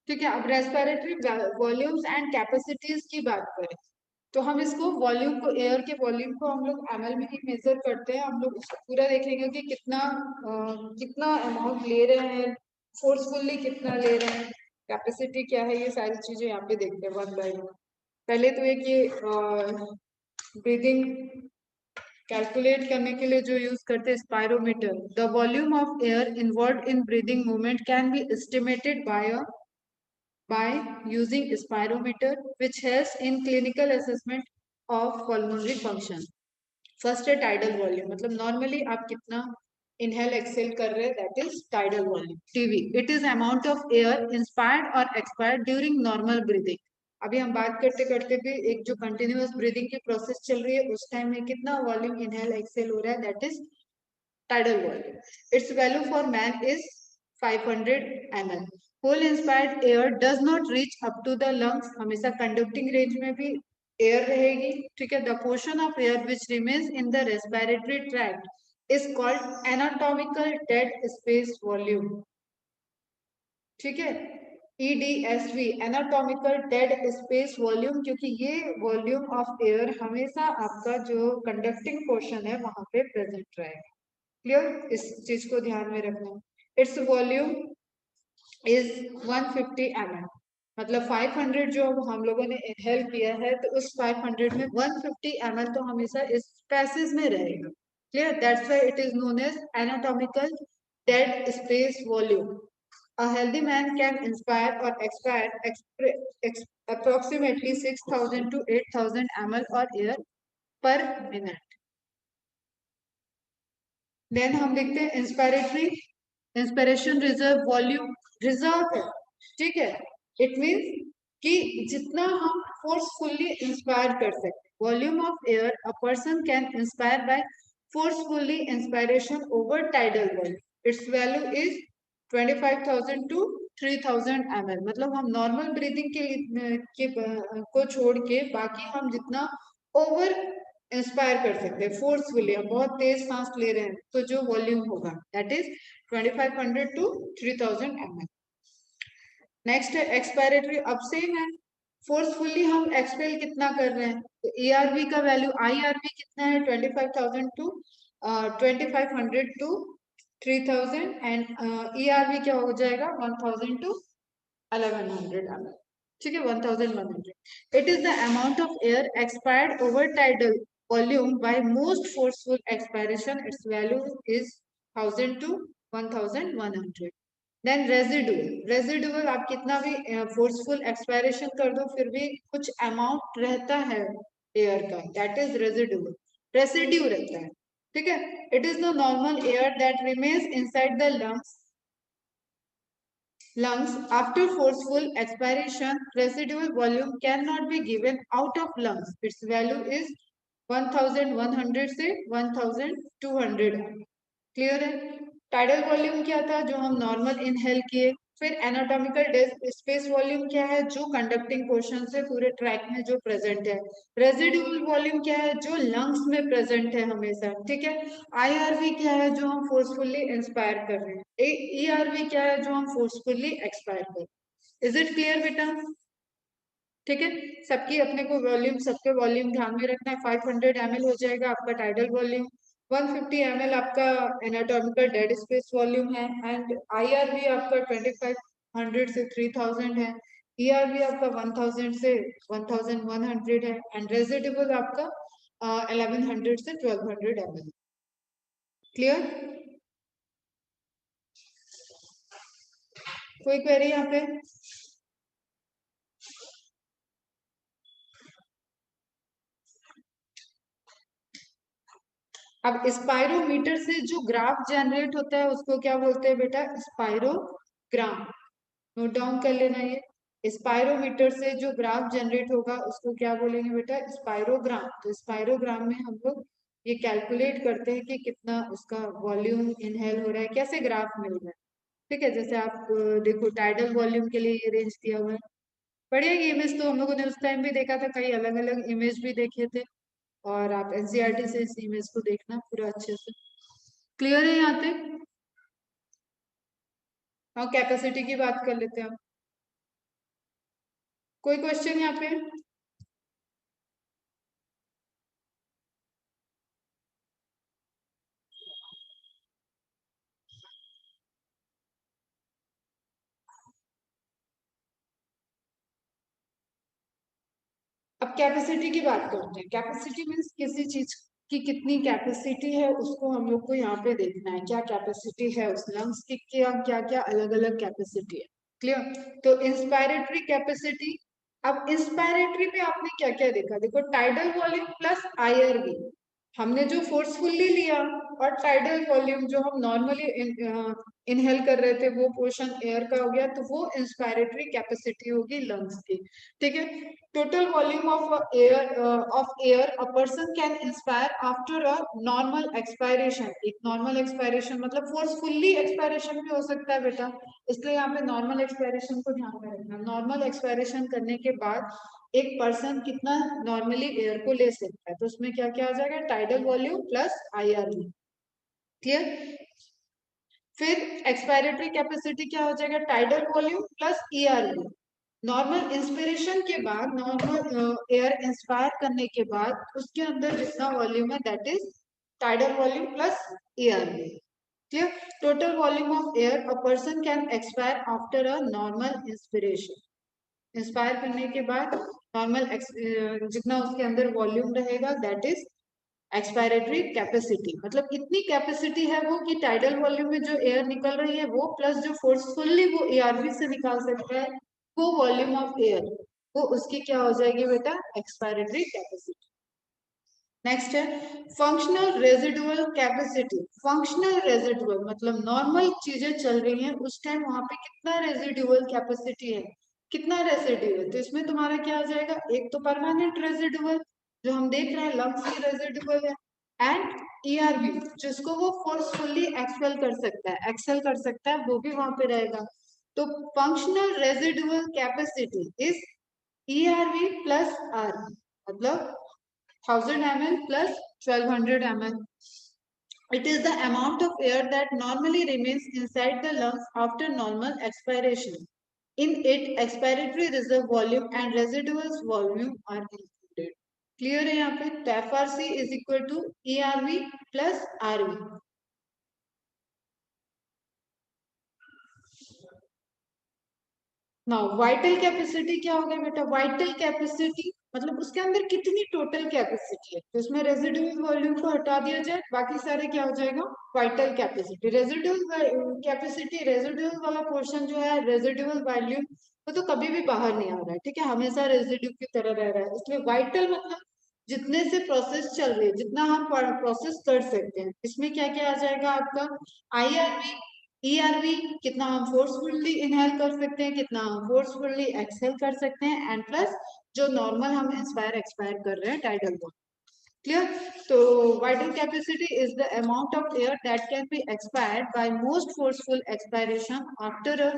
ठीक है, अब रेस्पिरेटरी वॉल्यूम्स एंड कैपेसिटीज की बात करें, तो हम इसको वॉल्यूम को, एयर के वॉल्यूम को हम लोग एमएल में ही मेजर करते हैं। हम लोग उसको पूरा देखेंगे कि कितना अमाउंट ले रहे हैं, फोर्सफुल्ली कितना ले रहे हैं, कैपेसिटी क्या है, ये सारी चीजें यहाँ पे देखते हैं वन बाय वन। पहले तो एक ये ब्रीदिंग कैलकुलेट करने के लिए जो यूज करते हैं, spirometer. The volume of air involve in breathing movement can be estimated by using spirometer, which helps in clinical assessment of pulmonary function. First है टाइडल वॉल्यूम, मतलब नॉर्मली आप कितना इनहेल एक्सेल कर रहे हैं, that is tidal volume. TV, it is amount of air inspired और एक्सपायर्ड ड्यूरिंग नॉर्मल ब्रीदिंग। अभी हम बात करते करते भी एक जो कंटिन्यूअस ब्रीदिंग की प्रोसेस चल रही है, उस टाइम में कितना वॉल्यूम इनहेल एक्सेल हो रहा है, that is tidal volume. Its value for man is 500 ml. Whole inspired air does not reach up to the lungs. हमेशा conducting range में भी air रहेगी, ठीक है। The portion of air which remains in the respiratory tract is called anatomical dead space volume, ठीक है। EDSV, anatomical dead space volume, क्योंकि ये वॉल्यूम ऑफ एयर हमेशा आपका जो कंडक्टिंग पोर्शन है वहां पे प्रेजेंट रहेगा। क्लियर? इस चीज को ध्यान में रखना। इट्स वॉल्यूम इज 150 ml, मतलब 500 जो हम लोगों ने इनहेल किया है, तो उस 500 में 150 ml तो हमेशा इस पैसेज में रहेगा। Clear? That's why it is known as anatomical dead space volume. A healthy man can inspire or expire approximately 6,000 to 8,000 ml or air per minute. Then हम देखते हैं inspiratory, inspiration reserve volume, reserve है, ठीक है। इट मीन्स कि जितना हम फोर्सफुल्ली इंस्पायर कर सकते, volume of air a person can inspire by forcefully inspiration over tidal volume, it's value is 25,000 to 3,000 ml। मतलब हम नॉर्मल ब्रीदिंग को छोड़ के बाकी हम जितना ओवर इंस्पायर कर सकते हैं फोर्सफुली, हम बहुत तेज सांस ले रहे हैं, तो जो वॉल्यूम होगा that is 2500 to 3000 ml। Next है एक्सपायरेटरी, अब सेम है, फोर्सफुली हम एक्सपेल कितना कर रहे हैं, तो ERV का वैल्यू, IRV कितना है, 25,000 टू 2500 टू 3000, एंड ERV क्या हो जाएगा, 1000 टू 1100 ml, ठीक है, 1100। It is the amount of air expired over tidal volume by most forceful expiration, it's value is 1000 to 1100। Then residual, residual आप कितना भी फोर्सफुल एक्सपायरेशन कर दो, फिर भी कुछ अमाउंट रहता है एयर का, दैट इज रेजिडुअल, रेसिड्यू रहता है, ठीक है। It is the normal air that remains inside the lungs after forceful expiration. Residual volume cannot be given out of lungs, its value is 1100 से 1200। क्लियर है? टाइडल वॉल्यूम क्या था, जो हम नॉर्मल इनहेल किए, फिर एनाटॉमिकल डेस्क स्पेस वॉल्यूम क्या है, जो कंडक्टिंग पोर्शन से पूरे ट्रैक में जो प्रेजेंट है। रेजिडुअल वॉल्यूम क्या है, जो लंग्स में प्रेजेंट है हमेशा, ठीक है। आईआरवी क्या है, जो हम फोर्सफुली इंस्पायर कर रहे हैं। ईआरवी क्या है, जो हम फोर्सफुली एक्सपायर कर रहे हैं। इज इट क्लियर बेटा? ठीक है, सबकी अपने को वॉल्यूम, सबके वॉल्यूम ध्यान में रखना है। 500 ml हो जाएगा आपका टाइडल वॉल्यूम, 150 ml आपका एनाटॉमिकल डेड स्पेस वॉल्यूम है, एंड आईआरवी आपका 2500 से 3000 है, ईआरवी आपका 1000 से 1100 है, एंड रेजिडुअल आपका 1100 से 1200 ml। क्लियर? कोई क्वेरी यहाँ पे? अब स्पाइरोमीटर से जो ग्राफ जनरेट होता है उसको क्या बोलते हैं बेटा? स्पाइरोग्राम। नोट डाउन कर लेना ये। स्पाइरोमीटर से जो ग्राफ जनरेट होगा उसको क्या बोलेंगे बेटा? स्पाइरोग्राम। तो स्पाइरोग्राम में हम लोग ये कैलकुलेट करते हैं कि कितना उसका वॉल्यूम इनहेल हो रहा है, कैसे ग्राफ मिल रहा है। ठीक है, जैसे आप देखो टाइडल वॉल्यूम के लिए ये रेंज दिया हुआ है। बढ़िया, ये इमेज तो हम लोगों ने उस टाइम भी देखा था, कई अलग अलग इमेज भी देखे थे, और आप एनसीईआरटी से इस इमेज को देखना पूरा अच्छे से। क्लियर है यहाँ पे? हाँ, कैपेसिटी की बात कर लेते हैं। कोई क्वेश्चन यहाँ पे? अब कैपेसिटी की बात करते हैं। कैपेसिटी मीन्स किसी चीज की कितनी कैपेसिटी है उसको हम लोग को यहाँ पे देखना है, क्या कैपेसिटी है उस लंग्स की, क्या क्या क्या अलग अलग कैपेसिटी है। क्लियर? तो इंस्पायरेटरी कैपेसिटी। अब इंस्पायरेटरी पे आपने क्या क्या देखा? देखो, टाइडल वॉल्यूम प्लस आईआरवी, हमने जो फोर्सफुली लिया, और टाइडल वॉल्यूम जो हम नॉर्मली इनहेल कर रहे थे, वो पोर्शन एयर का हो गया, तो वो इंस्पायरेटरी कैपेसिटी होगी लंग्स की। ठीक है, total volume of air a person can inspire after a normal expiration। एक normal expiration मतलब forcefully expiration भी हो सकता है बेटा, इसलिए यहाँ पे normal expiration को ध्यान में रखना। normal expiration करने के बाद एक पर्सन कितना नॉर्मली एयर को ले सकता है, तो उसमें क्या क्या आ जाएगा? Tidal volume plus IRV. Clear? फिर एक्सपायरेटरी कैपेसिटी क्या हो जाएगा? Tidal volume plus ERV. Normal inspiration के बाद, नॉर्मल एयर इंस्पायर करने के बाद उसके अंदर जितना वॉल्यूम है that is tidal volume plus ERV. Clear? Total volume of air a person can expire after a normal inspiration. Inspire करने के बाद नॉर्मल जितना उसके अंदर वॉल्यूम रहेगा दैट इज एक्सपायरेटरी कैपेसिटी। मतलब इतनी कैपेसिटी है वो कि टाइडल वॉल्यूम में जो एयर निकल रही है वो, प्लस जो फोर्सफुली वो एआरवी से निकाल सकता है वो वॉल्यूम ऑफ एयर, वो उसकी क्या हो जाएगी बेटा? Expiratory capacity. नेक्स्ट है functional residual capacity. Functional residual मतलब नॉर्मल चीजें चल रही हैं उस टाइम वहां पे कितना रेजिडुअल कैपेसिटी है, कितना रेजिडुअल। तो इसमें तुम्हारा क्या आ जाएगा? एक तो परमानेंट रेजिडुअल जो हम देख रहे हैं लंग्स की रेजिडुअल है, एंड ईआरवी जिसको वो फोर्सफुली एक्सपेल कर सकता है, एक्सेल कर सकता है, वो भी वहां पे रहेगा। तो functional residual capacity is ERV plus RV, मतलब 1000 ml plus 1200 ml. It is the amount of air that normally remains inside the lungs after normal expiration. In it, expiratory reserve volume and residual volume are included. Clear है यहाँ पे? तो FRC is equal to ERV plus RV. Now vital capacity क्या हो गया बेटा? वाइटल कैपेसिटी मतलब उसके अंदर कितनी टोटल कैपेसिटी है, तो इसमें रेजिडुअल वॉल्यूम को हटा दिया जाए, बाकी सारे क्या हो जाएगा? Vital capacity. Residual capacity, residual वाला पोर्शन जो है, रेजिडुअल वॉल्यूम, वो तो कभी भी बाहर नहीं आ रहा है, ठीक है, हमेशा रेजिड्यू की तरह रह रहा है। इसलिए वाइटल मतलब जितने से प्रोसेस चल रही है, जितना हम प्रोसेस कर सकते हैं, इसमें क्या क्या आ जाएगा आपका? आईआरवी, ईआरवी कितना हम फोर्सफुली इनहेल कर सकते हैं, कितना हम फोर्सफुली एक्सहेल कर सकते हैं, एंड प्लस जो नॉर्मल हम इंस्पायर एक्सपायर कर रहे हैं टाइडल वॉल्यूम। क्लियर? तो vital capacity is the amount of air that can be expired by most forceful expiration after a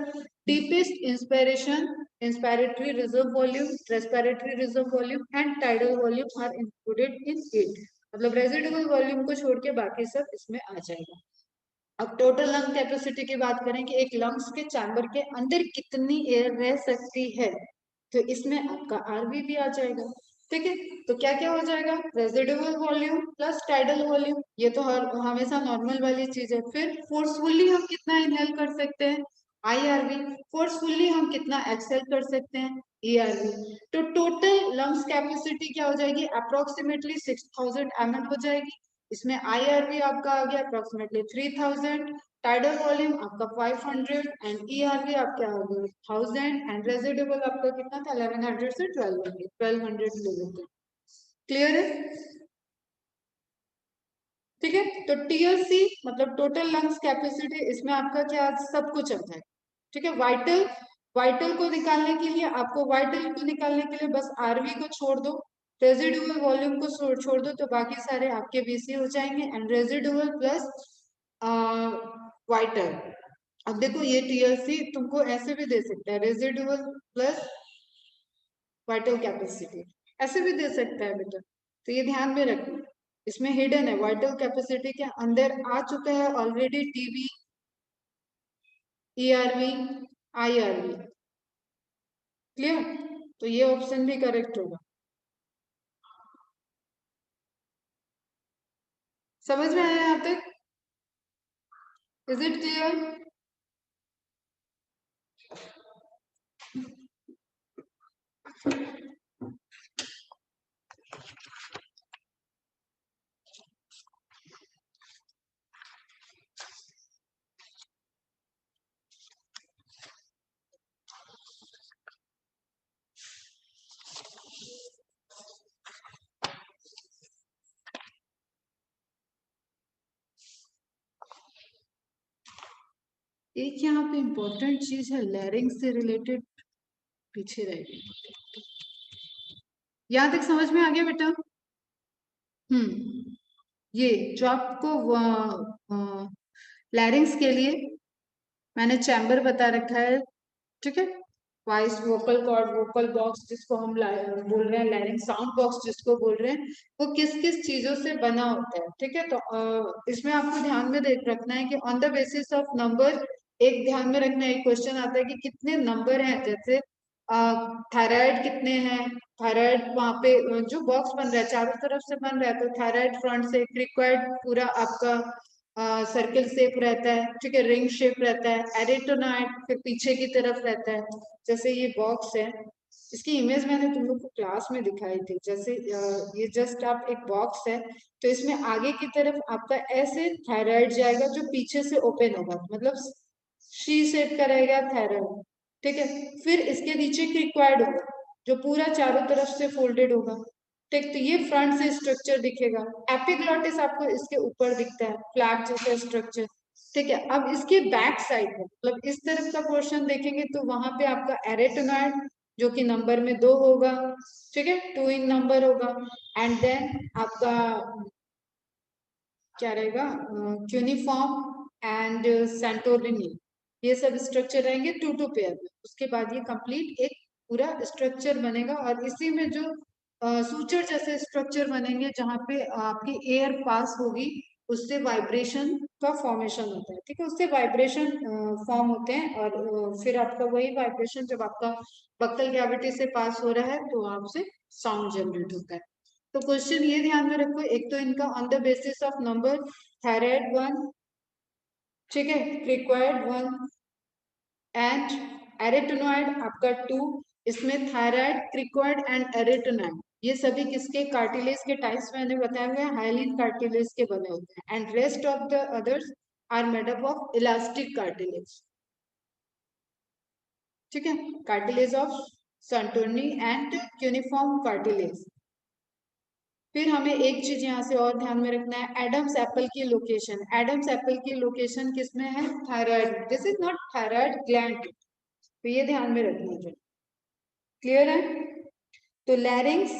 deepest inspiration. Inspiratory reserve volume, respiratory reserve volume and tidal volume are included in it. मतलब रेजिडुअल वॉल्यूम को छोड़ के बाकी सब इसमें आ जाएगा. अब टोटल लंग कैपेसिटी की बात करें कि एक लंग्स के चैम्बर के अंदर कितनी एयर रह सकती है, तो इसमें आपका आरवी भी आ जाएगा. ठीक है, तो क्या क्या हो जाएगा? Residual volume plus tidal volume, ये तो हर हमेशा नॉर्मल वाली चीज है. फिर फोर्सफुली हम कितना इनहेल कर सकते हैं? आईआरवी. फोर्सफुली हम कितना एक्सहेल कर सकते हैं? ईआरवी. तो टोटल लंग्स कैपेसिटी क्या हो जाएगी? अप्रोक्सीमेटली 6000 ml हो जाएगी. इसमें आईआरवी आपका आ गया अप्रोक्सीमेटली 3000, टाइडल वॉल्यूम आपका 500 एंड ईआरवी आपका आ गया 1000 एंड रेजिडुअल आपका कितना था? 1100 से 1200 ले लेते हैं. क्लियर है? ठीक है, तो टीएलसी मतलब टोटल लंग्स कैपेसिटी, इसमें आपका क्या सब कुछ आ जाएगा. ठीक है, वाइटल, वाइटल को निकालने के लिए आपको वाइटल को निकालने के लिए बस आरवी को छोड़ दो, रेजिडुअल वॉल्यूम को छोड़ दो, तो बाकी सारे आपके वीसी हो जाएंगे एंड रेजिडुअल प्लस वाइटल. अब देखो ये टीएलसी तुमको ऐसे भी दे सकता है, रेजिडुअल प्लस वाइटल कैपेसिटी, ऐसे भी दे सकता है बेटा. तो ये ध्यान में रखना, इसमें हिडन है. वाइटल कैपेसिटी के अंदर आ चुका है already TB, ERV, IRV. Clear? तो ये ऑप्शन भी करेक्ट होगा. समझ में आया यहाँ तक? Is it clear? एक यहाँ पे इंपॉर्टेंट चीज है, लैरिंग से रिलेटेड पीछे रह गई. यहाँ तक समझ में आ गया बेटा? ये जो आपको लैरिंग्स के लिए मैंने चैम्बर बता रखा है. ठीक है, voice vocal cord, vocal box जिसको हम बोल रहे हैं, लैरिंग साउंड बॉक्स जिसको बोल रहे हैं, वो किस किस चीजों से बना होता है. ठीक है, तो इसमें आपको ध्यान में देख रखना है कि on the basis of number, एक ध्यान में रखना है, एक क्वेश्चन आता है कि कितने नंबर हैं. जैसे थायराइड कितने हैं, थायराइड वहां पे जो बॉक्स बन रहा है चारों तरफ से बन रहा है, तो थायराइड फ्रंट से, क्रिक्वाइड पूरा आपका सर्किल शेप रहता है. ठीक है, रिंग शेप रहता है. एरिटोनाइड फिर पीछे की तरफ रहता है. जैसे ये बॉक्स है, इसकी इमेज मैंने तुम लोग को क्लास में दिखाई थी. जैसे ये जस्ट आप एक बॉक्स है, तो इसमें आगे की तरफ आपका ऐसे थायराइड जाएगा जो पीछे से ओपन होगा, मतलब शी शेप का रहेगा थायराइड. ठीक है, फिर इसके नीचे क्रिक्वाइड होगा जो पूरा चारों तरफ से फोल्डेड होगा. ठीक, तो ये फ्रंट से स्ट्रक्चर दिखेगा. एपिग्लॉटिस आपको इसके ऊपर दिखता है, फ्लैग जैसा स्ट्रक्चर. ठीक है, अब इसके बैक साइड में मतलब इस तरफ का पोर्शन देखेंगे तो वहां पे आपका एरेटोनॉइड जो कि नंबर में 2 होगा. ठीक है, 2 इन नंबर होगा. एंड देन आपका क्या रहेगा? क्यूनिफॉर्म एंड सेंटोरिनी, ये सब स्ट्रक्चर रहेंगे 2 पेयर में. उसके बाद ये कंप्लीट एक पूरा स्ट्रक्चर बनेगा और इसी में जो सूचर जैसे स्ट्रक्चर बनेंगे जहाँ पे आपकी एयर पास होगी, उससे वाइब्रेशन का फॉर्मेशन होता है. ठीक है, उससे वाइब्रेशन फॉर्म होते हैं और फिर आपका वही वाइब्रेशन जब आपका बक्कल कैविटी से पास हो रहा है तो वहां से साउंड जनरेट होता है. तो क्वेश्चन ये ध्यान में रखो, एक तो इनका on the basis of number, thyroid 1, ठीक है, रिक्वायर्ड 1 एंड एरेटोनॉइड आपका 2. इसमें थायराइड, क्रिक्वाइड एंड एरेटोनॉइड ये सभी किसके कार्टिलेज के टाइप्स मैंने बताए हुए हैं, हाइलिन कार्टिलेज के बने होते हैं. And rest of the others are made up of elastic cartilage. ठीक है, cartilage of Santorini and cuneiform cartilage. फिर हमें एक चीज यहाँ से और ध्यान में रखना है, एडम्स एप्पल की लोकेशन. एडम्स एप्पल की लोकेशन किसमें है? Thyroid. This is not thyroid gland, तो ये ध्यान में रखना चाहिए. क्लियर है? तो लैरिंग्स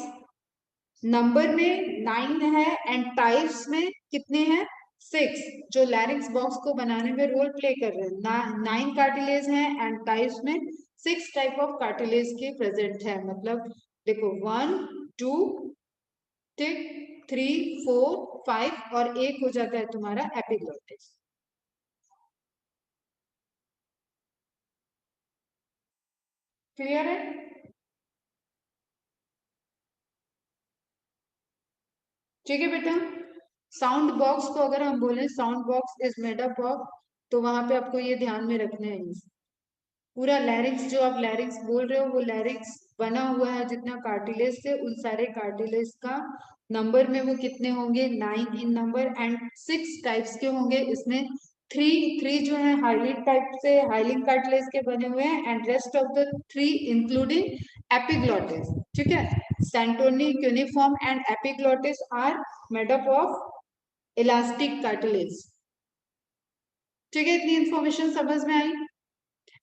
नंबर में 9 है एंड टाइप्स में कितने हैं? 6, जो लैरिंक्स बॉक्स को बनाने में रोल प्ले कर रहे हैं। 9 कार्टिलेज हैं एंड टाइप्स में 6 टाइप ऑफ कार्टिलेज के प्रेजेंट है। मतलब देखो 1 2 3 4 5 और एक हो जाता है तुम्हारा एपिग्लोटिस। क्लियर है? ठीक है बेटा। साउंड बॉक्स को अगर हम बोले sound box is made up of, तो वहां पे आपको ये ध्यान में रखना है। पूरा लैरिंक्स जो आप लैरिंक्स बोल रहे हो वो लैरिंक्स बना हुआ है जितना कार्टिलेज से, उन सारे कार्टिलेज का नंबर में वो कितने होंगे? 9 इन नंबर एंड 6 टाइप्स के होंगे। इसमें थ्री थ्री जो है हाइलिन टाइप से हाइलिन कार्टिलेज के बने हुए हैं and rest of the 3 including epiglottis. ठीक है, Santorini, cuneiform and epiglottis are made up of elastic cartilage. ठीक है, इतनी इंफॉर्मेशन समझ में आई?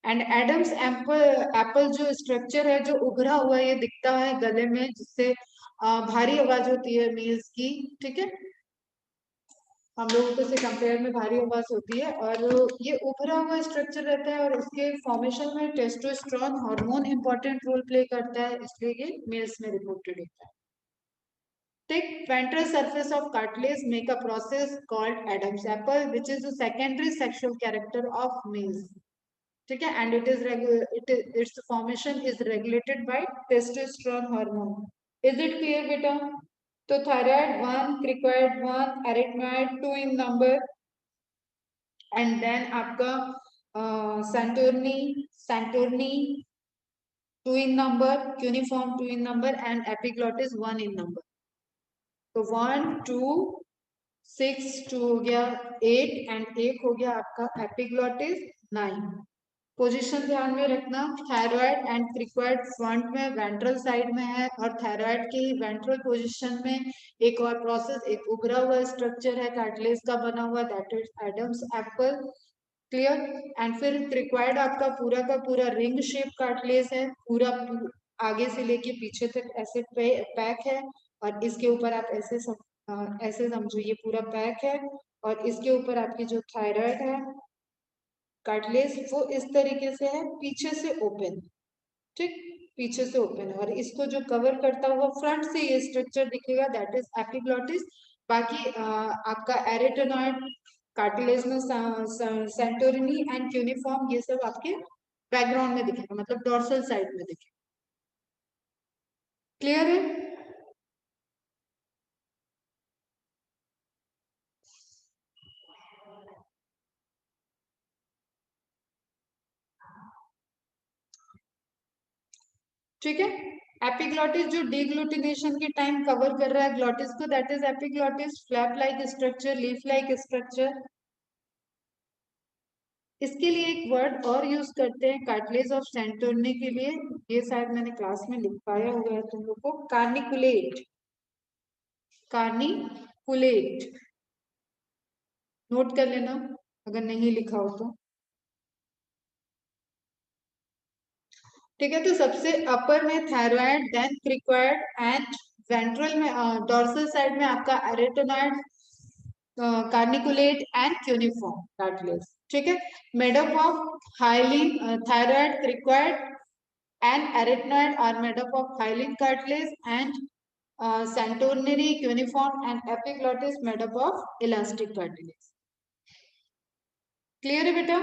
एंड एडम्स एप्पल एप्पल जो स्ट्रक्चर है जो उभरा हुआ ये दिखता है गले में, जिससे भारी आवाज होती है मेल्स की। ठीक है, हम लोगों को से कंपेयर में भारी आवाज होती है और ये उभरा हुआ स्ट्रक्चर रहता है और इसके फॉर्मेशन में testosterone hormone important role play करता है, इसलिए ये मेल्स में रिपोर्टेड होता है। Thick ventral surface of cartilage make a process called Adam's apple, which is a secondary sexual character of males. ठीक है, and its formation is regulated by testosterone hormone. Is it clear बेटा? तो thyroid 1, cricoid 1, arytenoid 2 in number and then आपका Santorini Santorini 2 in number, cuneiform 2 in number and epiglottis 1 in number. तो 1 2 6 2 हो गया 8 एंड एक हो गया आपका एपिग्लोटिस 9। पोजीशन ध्यान में रखना, थायराइड एंड क्रिकोइड फ्रंट में वेंट्रल साइड में है और थायराइड के ही वेंट्रल पोजीशन में एक और प्रोसेस, एक उभरा हुआ स्ट्रक्चर है कार्टिलेज का बना हुआ, that is Adam's apple. Clear? And फिर क्रिकोइड आपका पूरा का पूरा रिंग शेप कार्टिलेज है, पूरा आगे से लेके पीछे तक ऐसे पैक है और इसके ऊपर आप ऐसे समझो ये पूरा पैक है और इसके ऊपर आपकी जो थायराइड है कार्टिलेज वो इस तरीके से है, पीछे से ओपन। ठीक, पीछे से ओपन है और इसको जो कवर करता हुआ फ्रंट से ये स्ट्रक्चर दिखेगा, दैट इज एपिग्लोटिस। बाकी आपका एरिटोनॉइड कार्टिलेज में सेंटोरिनी एंड क्यूनिफॉर्म ये सब आपके बैकग्राउंड में दिखेगा, मतलब डोर्सल साइड में दिखेगा। क्लियर है? ठीक है, एपिग्लोटिस जो डीग्लूटिनेशन के टाइम कवर कर रहा है ग्लोटिस को, that is epiglottis. Flap like structure, leaf like structure. इसके लिए एक वर्ड और यूज करते हैं कार्टिलेज ऑफ सेंटोरनी के लिए, ये शायद मैंने क्लास में लिखवाया हुआ है तुम लोग को, कार्निकुलेट। कार्निकुलेट नोट कर लेना अगर नहीं लिखा हो तो। ठीक है, तो सबसे अपर में thyroid, then cricoid and ventral में डोर्सल साइड में आपका arytenoid, corniculate and cuneiform cartilage. ठीक है, made up of hyaline, thyroid, cricoid and arytenoid are made up of hyaline cartilage and centenary, cuneiform and epiglottis made up of elastic cartilage. Clear है बेटा?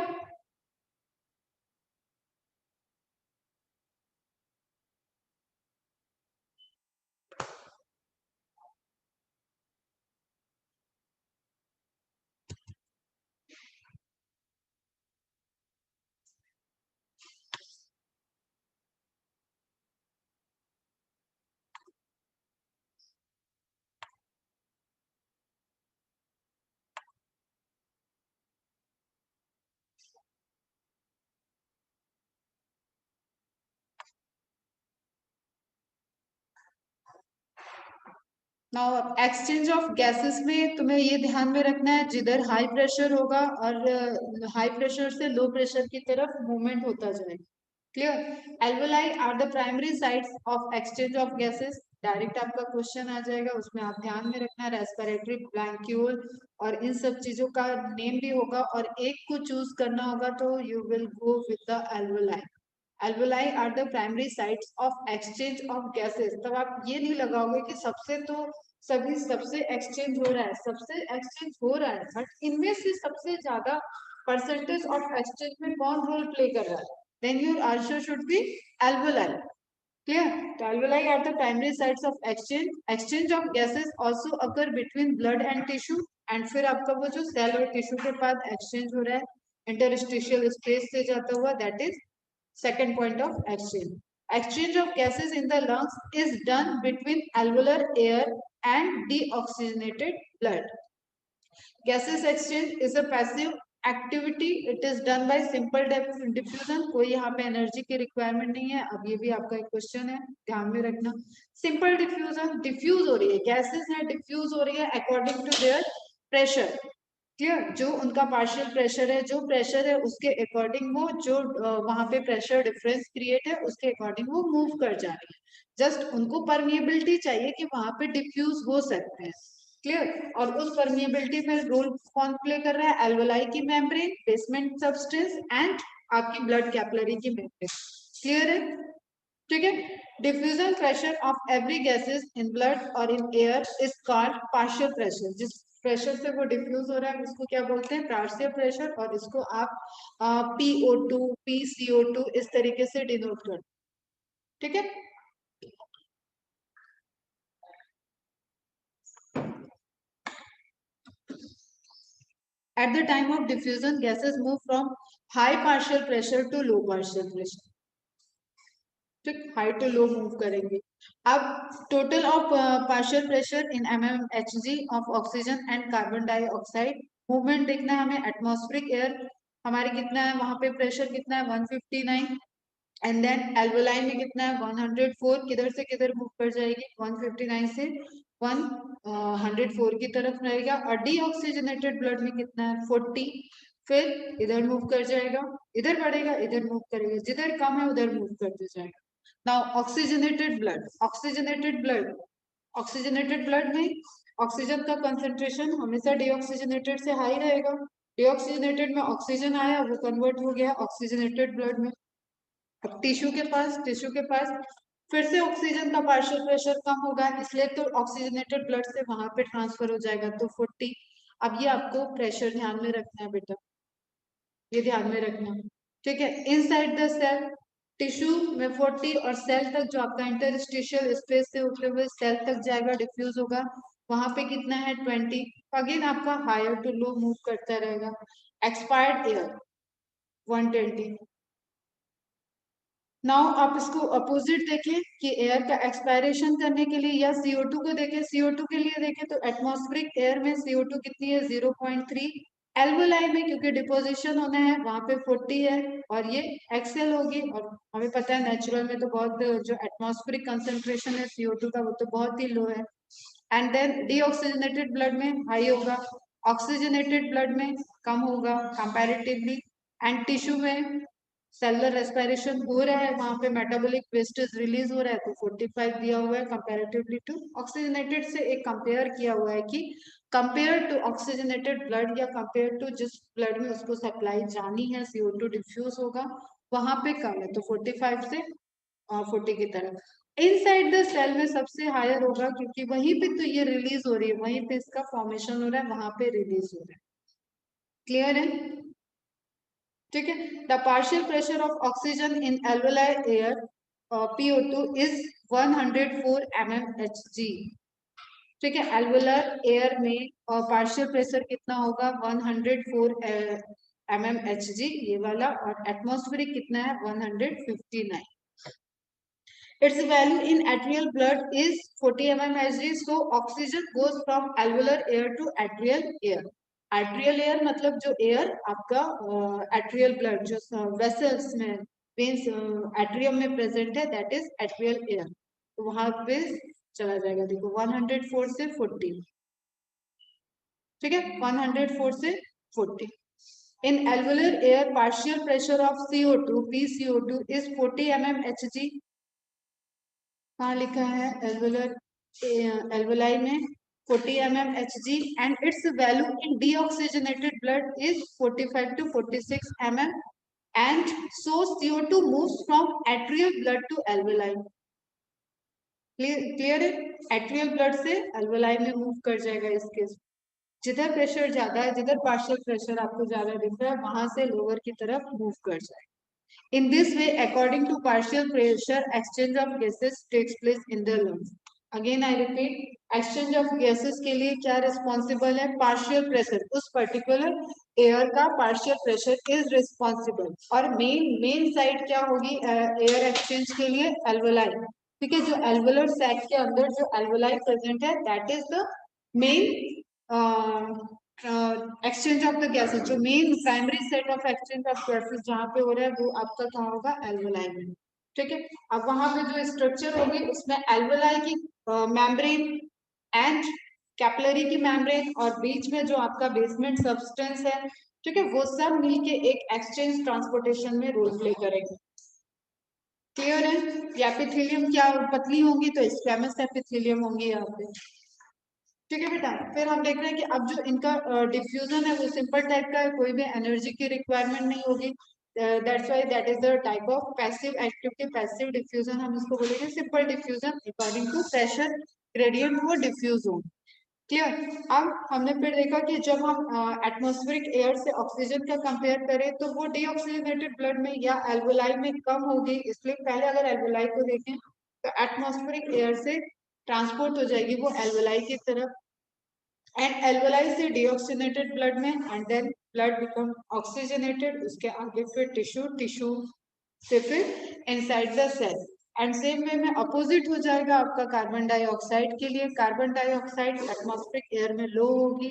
नाउ एक्सचेंज ऑफ गैसेस में तुम्हें ये ध्यान में रखना है, जिधर हाई प्रेशर होगा और हाई प्रेशर से लो प्रेशर की तरफ मूवमेंट होता जाएगा। Clear? Alveoli are the primary sites of exchange of gases, direct आपका क्वेश्चन आ जाएगा, उसमें आप ध्यान में रखना रेस्पिरेटरी ब्लैंक्यूल और इन सब चीजों का नेम भी होगा और एक को चूज करना होगा, तो you will go with the alveoli. Alveoli are the primary sites of exchange of gases. तब आप ये नहीं लगाओगे कि सबसे तो सभी सबसे एक्सचेंज हो रहा है, सबसे एक्सचेंज हो रहा है, बट इनमें से सबसे ज्यादा परसेंटेज ऑफ एक्सचेंज में कौन रोल प्ले कर रहा है, then your answer should be alveoli. Clear? तो alveoli are the primary sites of exchange. Exchange of gases also occur between blood and tissue. And फिर आपका वो जो सेल और टिश्यू के पास एक्सचेंज हो रहा है इंटरस्टिशियल स्पेस से जाता हुआ, that is second point of exchange. Exchange of gases in the lungs is done between alveolar air and deoxygenated blood. Gases exchange is a passive activity, it is done by simple diffusion. कोई यहाँ पे एनर्जी की रिक्वायरमेंट नहीं है। अब ये भी आपका एक क्वेश्चन है, ध्यान में रखना। सिंपल डिफ्यूजन, डिफ्यूज हो रही है, गैसेस है डिफ्यूज हो रही है according to their pressure. Clear? जो उनका पार्शियल प्रेशर है, जो प्रेशर है उसके अकॉर्डिंग वो जो वहां पे प्रेशर डिफरेंस क्रिएट है उसके अकॉर्डिंग वो मूव कर जा रही है। जस्ट उनको परमिएबिलिटी चाहिए कि वहां पे डिफ्यूज हो सकते हैं। क्लियर? और उस परमिएबिलिटी में रोल कौन प्ले कर रहा है? एल्वोलाई की मेम्ब्रेन, बेसमेंट सब्सटेंस एंड आपकी ब्लड कैपिलरी की मेम्ब्रेन। क्लियर है? ठीक है। Diffusion pressure of every gases in blood और in air is called partial pressure. जिस प्रेशर से वो डिफ्यूज हो रहा है उसको क्या बोलते हैं? Partial pressure. और इसको आप PO2 PCO2 इस तरीके से डिनोट करते हैं। ठीक है। At the time of diffusion, gases move from high partial pressure to low partial pressure. ठीक, हाई टू लो मूव करेंगे। अब total of partial pressure in mmHg of oxygen and carbon dioxide movement देखना है हमें। एटमॉस्फेरिक एयर हमारे कितना है, वहां पे प्रेशर कितना है 159, एंड देन एल्वोलाई में कितना है 104। किधर से किधर मूव कर जाएगी? 159 से 104 की तरफ रहेगा। और डीऑक्सीजनेटेड ब्लड में कितना है 40, फिर इधर मूव कर जाएगा, इधर बढ़ेगा, इधर मूव करेगा, जिधर कम है उधर मूव करते जाएगा। Now oxygenated blood, oxygenated blood, oxygenated blood में ऑक्सीजन का कंसेंट्रेशन हमेशा डीऑक्सीजनेटेड से हाई रहेगा। डीऑक्सीजनेटेड में ऑक्सीजन आया, वो कन्वर्ट हो गया ऑक्सीजनेटेड ब्लड में। अब टिश्यू के पास फिर से ऑक्सीजन का पार्शियल प्रेशर कम होगा, इसलिए तो ऑक्सीजनेटेड ब्लड से वहां पे ट्रांसफर हो जाएगा, तो 40। अब ये आपको प्रेशर ध्यान में रखना है बेटा, ये ध्यान में रखना। ठीक है। इनसाइड द सेल टिश्यू में 40 और सेल तक जो आपका इंटरस्टिशियल स्पेस से होते हुए सेल तक जाएगा, डिफ्यूज होगा, वहां पे कितना है 20। अगेन आपका हायर टू लो मूव करता रहेगा। Expired air 120। नाउ आप इसको अपोजिट देखें कि एयर का एक्सपायरेशन करने के लिए, या CO2 को देखें, CO2 के लिए देखें तो एटमॉस्फेरिक एयर में CO2 कितनी है 0.3। एल्वोलाई में क्योंकि डिपोजिशन होना है वहां पे 40 है और ये एक्सेल होगी। और हमें पता है नेचुरल में तो बहुत जो एटमॉस्फेरिक कंसेंट्रेशन है CO2 का वो तो बहुत ही लो है। एंड देन डीऑक्सीजनेटेड ब्लड में हाई होगा, ऑक्सीजनेटेड ब्लड में कम होगा कंपैरेटिवली। एंड टिश्यू में सेलुलर रेस्पिरेशन हो रहा है, वहां पे मेटाबॉलिक वेस्टेज रिलीज हो रहा है, तो 45 दिया हुआ है कंपैरेटिवली टू ऑक्सीजनेटेड से। एक कंपेयर किया हुआ है कि कंपेयर टू ऑक्सीजनेटेड ब्लड या कंपेयर टू जिस ब्लड में उसको सप्लाई जानी है CO2 डिफ्यूज होगा, वहां पे कम है, तो 45 से 40 की तरफ। इनसाइड द सेल में सबसे हायर होगा क्योंकि वहीं पे तो ये रिलीज हो रही है, वहीं पे इसका फॉर्मेशन हो रहा है, वहां पे रिलीज हो रहा है। क्लियर है? ठीक है। The partial pressure of oxygen in alveoli air PO2 is 104 mmHg। ठीक है। एल्वोलर एयर में पार्शियल प्रेशर कितना होगा 104 mmHg ये वाला, और एटमॉस्फेरिक कितना है 159। Its value in atrial blood is 40 mmHg. So oxygen goes from alveolar air to atrial air. Atrial air मतलब जो एयर आपका एट्रियल ब्लड जो वेसल्स में वेन्स एट्रियम में प्रेजेंट है, दैट इज एट्रियल एयर, तो वहां पे चला जाएगा। देखो 104 से 40। ठीक है। 104 से 40। In alveolar air, partial pressure of CO2 PCO2 is 40 mmHg. कहाँ लिखा है? एल्वुलर एल्वुलाई में 40 mm Hg and its value in deoxygenated blood is 45 to 46 mm and so CO2 moves from atrial blood to alveoli. Clear है? एट्रियल ब्लड से एल्वुलाई में मूव कर जाएगा इस केस। जिधर प्रेशर ज्यादा है, जिधर पार्शियल प्रेशर आपको ज्यादा दिख रहा है, वहां से लोअर की तरफ मूव कर जाएगा। In this way, according to partial pressure, exchange of gases takes place in the lungs. Again, I repeat, exchange of gases के लिए क्या responsible है? Partial pressure. उस particular air का partial pressure is responsible. और main side क्या होगी air exchange के लिए? Alveoli. ठीक है, जो alveolar sac के अंदर जो alveoli present है, that is the main exchange of the gases. जो main primary set of exchange of gases जहाँ पे हो रहा है वो आपका कहाँ होगा? एल्वुलाई में। ठीक है, अब वहां पे जो स्ट्रक्चर होगी उसमें एल्वुलाई की मेम्ब्रेन एंड कैपिलरी की मेम्ब्रेन और बीच में जो आपका बेसमेंट सब्सटेंस है, ठीक है, वो सब मिलके एक एक्सचेंज ट्रांसपोर्टेशन में रोल प्ले करेंगे। क्लियर है? एपिथेलियम क्या पतली होंगी तो स्क्वैमस एपिथेलियम होंगी यहाँ पे। ठीक है बेटा, फिर हम देख रहे हैं कि अब जो इनका डिफ्यूजन है वो सिंपल टाइप का है, कोई भी एनर्जी की रिक्वायरमेंट नहीं होगी। That's why that is the type of passive activity. Passive diffusion हम इसको बोलेंगे, simple diffusion according to pressure gradient वो डिफ्यूज हो। क्लियर? अब हमने फिर देखा कि जब हम एटमॉस्फेरिक एयर से ऑक्सीजन का कंपेयर करें तो वो डीऑक्सीजनेटेड ब्लड में या एल्वुलाई में कम होगी, इसलिए पहले अगर एल्वुलाई को देखें तो एटमॉस्फेरिक एयर से ट्रांसपोर्ट हो जाएगी वो एल्वुलाई की तरफ एंड एल्वुलाई से डीऑक्सीजनेटेड ब्लड में and then blood become oxygenated. उसके आगे फिर टिश्यू से फिर inside the cell and same way में अपोजिट हो जाएगा आपका कार्बन डाइऑक्साइड के लिए। कार्बन डाइऑक्साइड एटमॉस्फेरिक एयर में लो होगी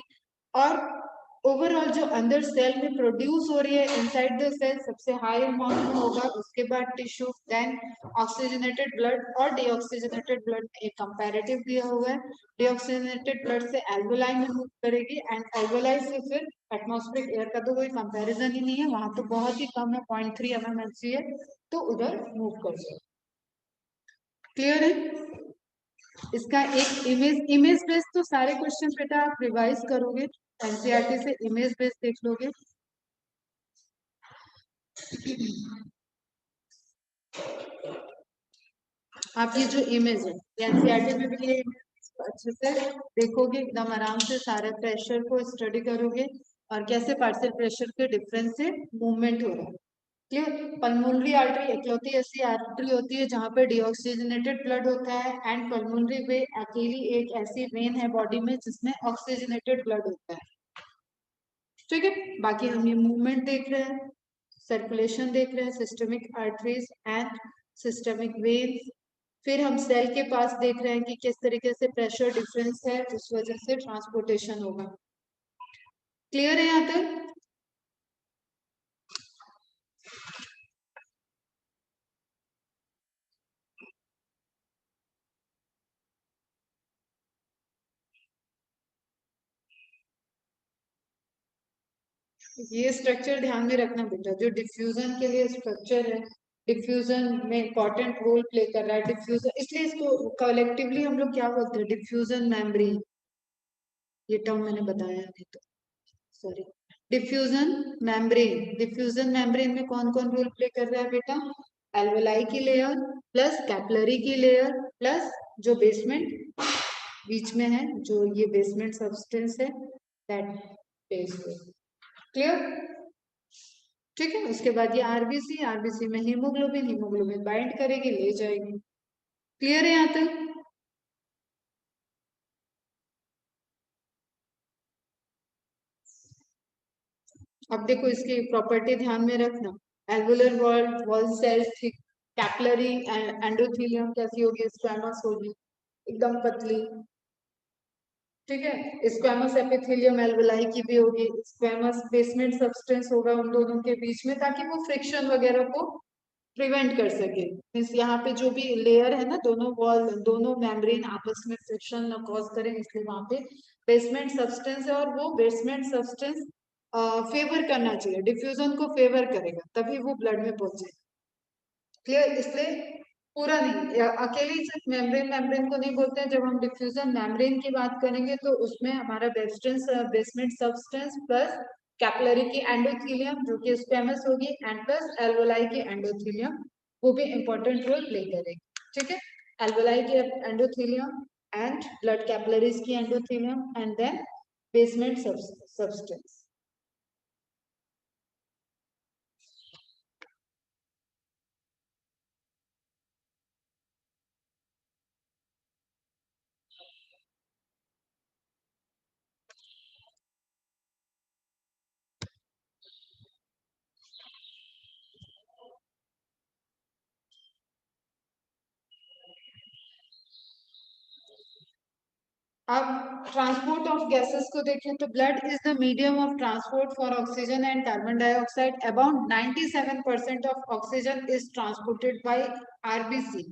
और ओवरऑल जो अंदर सेल में प्रोड्यूस हो रही है इनसाइड द सेल सबसे हाई अमाउंट में होगा, उसके बाद टिश्यू, देन ऑक्सीजनेटेड ब्लड। और डीऑक्सीजनेटेड ब्लड में एक कंपैरेटिव दिया हुआ है, डीऑक्सीजनेटेड ब्लड से एल्वुलाई में मूव करेगी एंड एल्वुलाई से फिर एटमॉस्फेरिक एयर का तो कोई कंपैरिजन ही नहीं है, वहां तो बहुत ही कम है, 0.3 mmHg है, तो उधर मूव कर जाए। क्लियर है? इसका एक इमेज बेस्ड तो सारे क्वेश्चन बेटा आप रिवाइज करोगे, एनसीईआरटी से इमेज बेस्ड देख लोगे। आप ये जो इमेज है एनसीईआरटी में भी ये अच्छे से देखोगे, एकदम आराम से सारे प्रेशर को स्टडी करोगे और कैसे पार्शियल प्रेशर के डिफरेंस से मूवमेंट हो रहा है। क्लियर? पल्मोनरी आर्टरी इकलौती ऐसी आर्टरी होती है जहाँ पे डीऑक्सीजनेटेड ब्लड होता है एंड पल्मोनरी वे अकेली एक ऐसी वेन है बॉडी में जिसमें ऑक्सीजनेटेड ब्लड होता है। ठीक है, बाकी हम ये मूवमेंट देख रहे हैं, सर्कुलेशन देख रहे हैं, systemic arteries and systemic veins. फिर हम सेल के पास देख रहे हैं कि किस तरीके से प्रेशर डिफरेंस है, उस वजह से ट्रांसपोर्टेशन होगा। क्लियर है यहाँ तक? ये स्ट्रक्चर ध्यान में रखना बेटा, जो डिफ्यूजन के लिए स्ट्रक्चर है, डिफ्यूजन में इंपॉर्टेंट रोल प्ले कर रहा है डिफ्यूजन, इसलिए इसको कलेक्टिवली हम लोग क्या बोलते हैं? Diffusion membrane. ये टर्म मैंने बताया नहीं तो sorry. Diffusion membrane, diffusion membrane में कौन कौन रोल प्ले कर रहा है बेटा? एल्वुलाई की लेयर प्लस कैपिलरी की लेयर प्लस जो बेसमेंट बीच में है, जो ये बेसमेंट सब्सटेंस है, दैट प्लेस। क्लियर? ठीक है, उसके बाद ये आरबीसी, आरबीसी में हीमोग्लोबिन, हीमोग्लोबिन बाइंड करेगी, ले जाएगी। क्लियर है यहाँ तक? अब देखो इसकी प्रॉपर्टी ध्यान में रखना। Alveolar wall, wall cell thick, capillary endothelium कैसी होगी? स्क्वैमस होगी, एकदम पतली। ठीक है, स्क्वैमस एपिथेलियम एल्वुलाई की भी होगी, स्क्वैमस बेसमेंट सब्सटेंस होगा उन दोनों के बीच में ताकि वो फ्रिक्शन वगैरह को प्रिवेंट कर सके। मीन्स यहाँ पे जो भी लेयर है ना, दोनों वॉल, दोनों मेम्ब्रेन आपस में फ्रिक्शन न कॉज करें, इसलिए वहां पे बेसमेंट सब्सटेंस है और वो बेसमेंट सब्सटेंस फेवर करना चाहिए, डिफ्यूजन को फेवर करेगा तभी वो ब्लड में पहुंचे। क्लियर? इसलिए पूरा नहीं, अकेले सिर्फ मेम्ब्रेन मेम्ब्रेन को नहीं बोलते हैं। जब हम डिफ्यूजन मेम्ब्रेन की बात करेंगे तो उसमें हमारा बेसमेंट सबस्टेंस प्लस कैपिलरी की एंडोथीलियम जो कि स्क्वेमस होगी एंड प्लस एल्वोलाई की एंडोथीलियम, वो भी इंपॉर्टेंट रोल प्ले करेगी। ठीक है, एल्वोलाई की एंडोथीलियम एंड ब्लड कैपिलरीज की endothelium and then basement substance. अब ट्रांसपोर्ट ऑफ गैसेस को देखें तो blood is the medium of transport for oxygen and carbon dioxide. About 97% of oxygen is transported by RBC.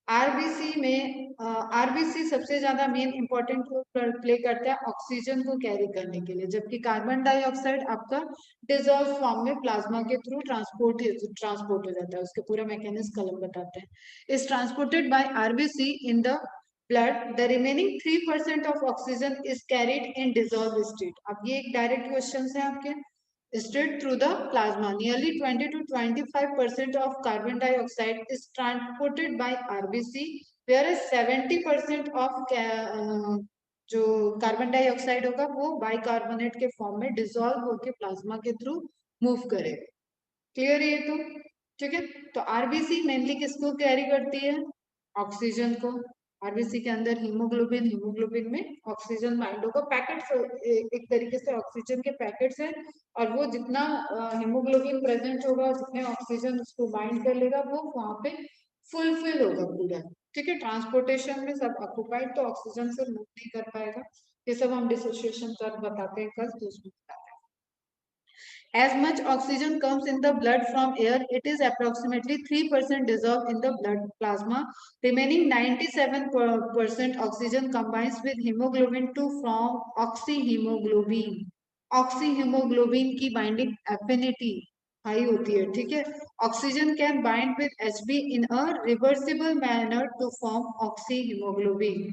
RBC में आरबीसी सबसे ज्यादा मेन इंपॉर्टेंट रोल प्ले करता है ऑक्सीजन को कैरी करने के लिए, जबकि कार्बन डाइऑक्साइड आपका डिजॉल्व फॉर्म में प्लाज्मा के थ्रू ट्रांसपोर्ट हो जाता है। उसके पूरा मैकेनिज्म कलम बताते हैं। Is transported by RBC in the blood. The remaining 3% of oxygen is carried in dissolved state. अब ये एक डायरेक्ट क्वेश्चन है आपके। Straight through the plasma, nearly 20 to 25% of carbon dioxide is transported by RBC, whereas 70% of जो कार्बन डाइऑक्साइड होगा वो बाइकार्बोनेट के फॉर्म में डिसॉल्व होकर प्लाज्मा के थ्रू मूव करेगा। क्लियर है ये तो? ठीक है, तो आरबीसी मेनली किसको कैरी करती है? ऑक्सीजन को। आरबीसी के अंदर हीमोग्लोबिन, हीमोग्लोबिन में ऑक्सीजन बाइंड होगा। पैकेट्स एक तरीके से ऑक्सीजन के पैकेट्स हैं, और वो जितना हीमोग्लोबिन प्रेजेंट होगा, जितने ऑक्सीजन उसको बाइंड कर लेगा, वो वहां पे फुलफिल होगा पूरा। ठीक है, ट्रांसपोर्टेशन में सब ऑक्युपाइड, तो ऑक्सीजन से मूव नहीं कर पाएगा। ये सब हम डिसोसिएशन कर बताते हैं कल, तो उसमें as much oxygen comes in the blood from air, it is approximately 3% dissolved in the blood plasma. Remaining 97% oxygen combines with hemoglobin to form oxyhemoglobin. Oxyhemoglobin की binding affinity हाई होती है। ठीक है, oxygen can bind with Hb in a reversible manner to form oxyhemoglobin.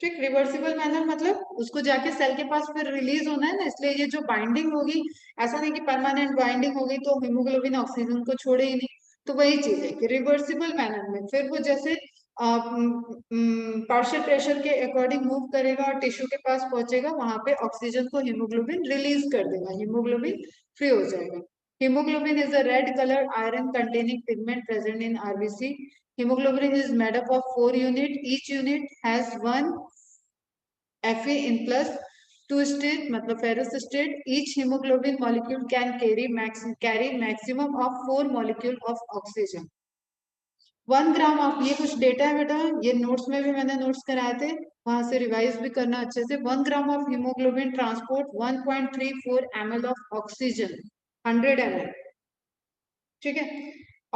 ठीक, रिवर्सिबल मैनर मतलब उसको जाके सेल के पास फिर रिलीज होना है ना, इसलिए ये जो बाइंडिंग होगी, ऐसा नहीं कि परमानेंट बाइंडिंग होगी तो हीमोग्लोबिन ऑक्सीजन को छोड़े ही नहीं। तो वही चीज है कि रिवर्सिबल मैनर में फिर वो जैसे पार्शियल प्रेशर के अकॉर्डिंग मूव करेगा और टिश्यू के पास पहुंचेगा, वहां पे ऑक्सीजन को हीमोग्लोबिन रिलीज कर देगा, हीमोग्लोबिन फ्री हो जाएगा। Haemoglobin is a red colour iron containing pigment present in RBC. Hemoglobin is made up of 4 units. Each unit has one Fa in plus 2 state, मतलब ferrous state. Each hemoglobin molecule can carry maximum of 4 molecule of oxygen. 1 gram of, ये कुछ डेटा है बेटा, ये नोट्स में भी मैंने नोट्स कराए थे, वहां से रिवाइज भी करना अच्छे से। 1 gram of haemoglobin transport 1.34 ml of oxygen, 100 ml। ठीक है,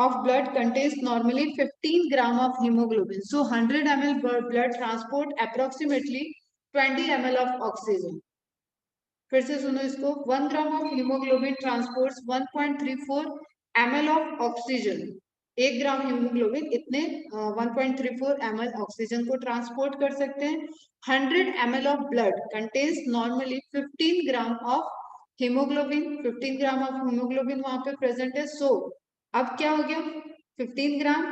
of blood contains normally 15 gram of hemoglobin. So 100 ml blood transport approximately 20 ml of oxygen. फिर से सुनो इसको, 1 gram of haemoglobin transports 1.34 ml of oxygen. 1 gram haemoglobin इतने 1.34 ml ऑक्सीजन को ट्रांसपोर्ट कर सकते हैं। 100 ml of blood contains normally 15 gram of haemoglobin. 15 gram of haemoglobin वहां पे प्रेजेंट है। सो अब क्या हो गया, 15 ग्राम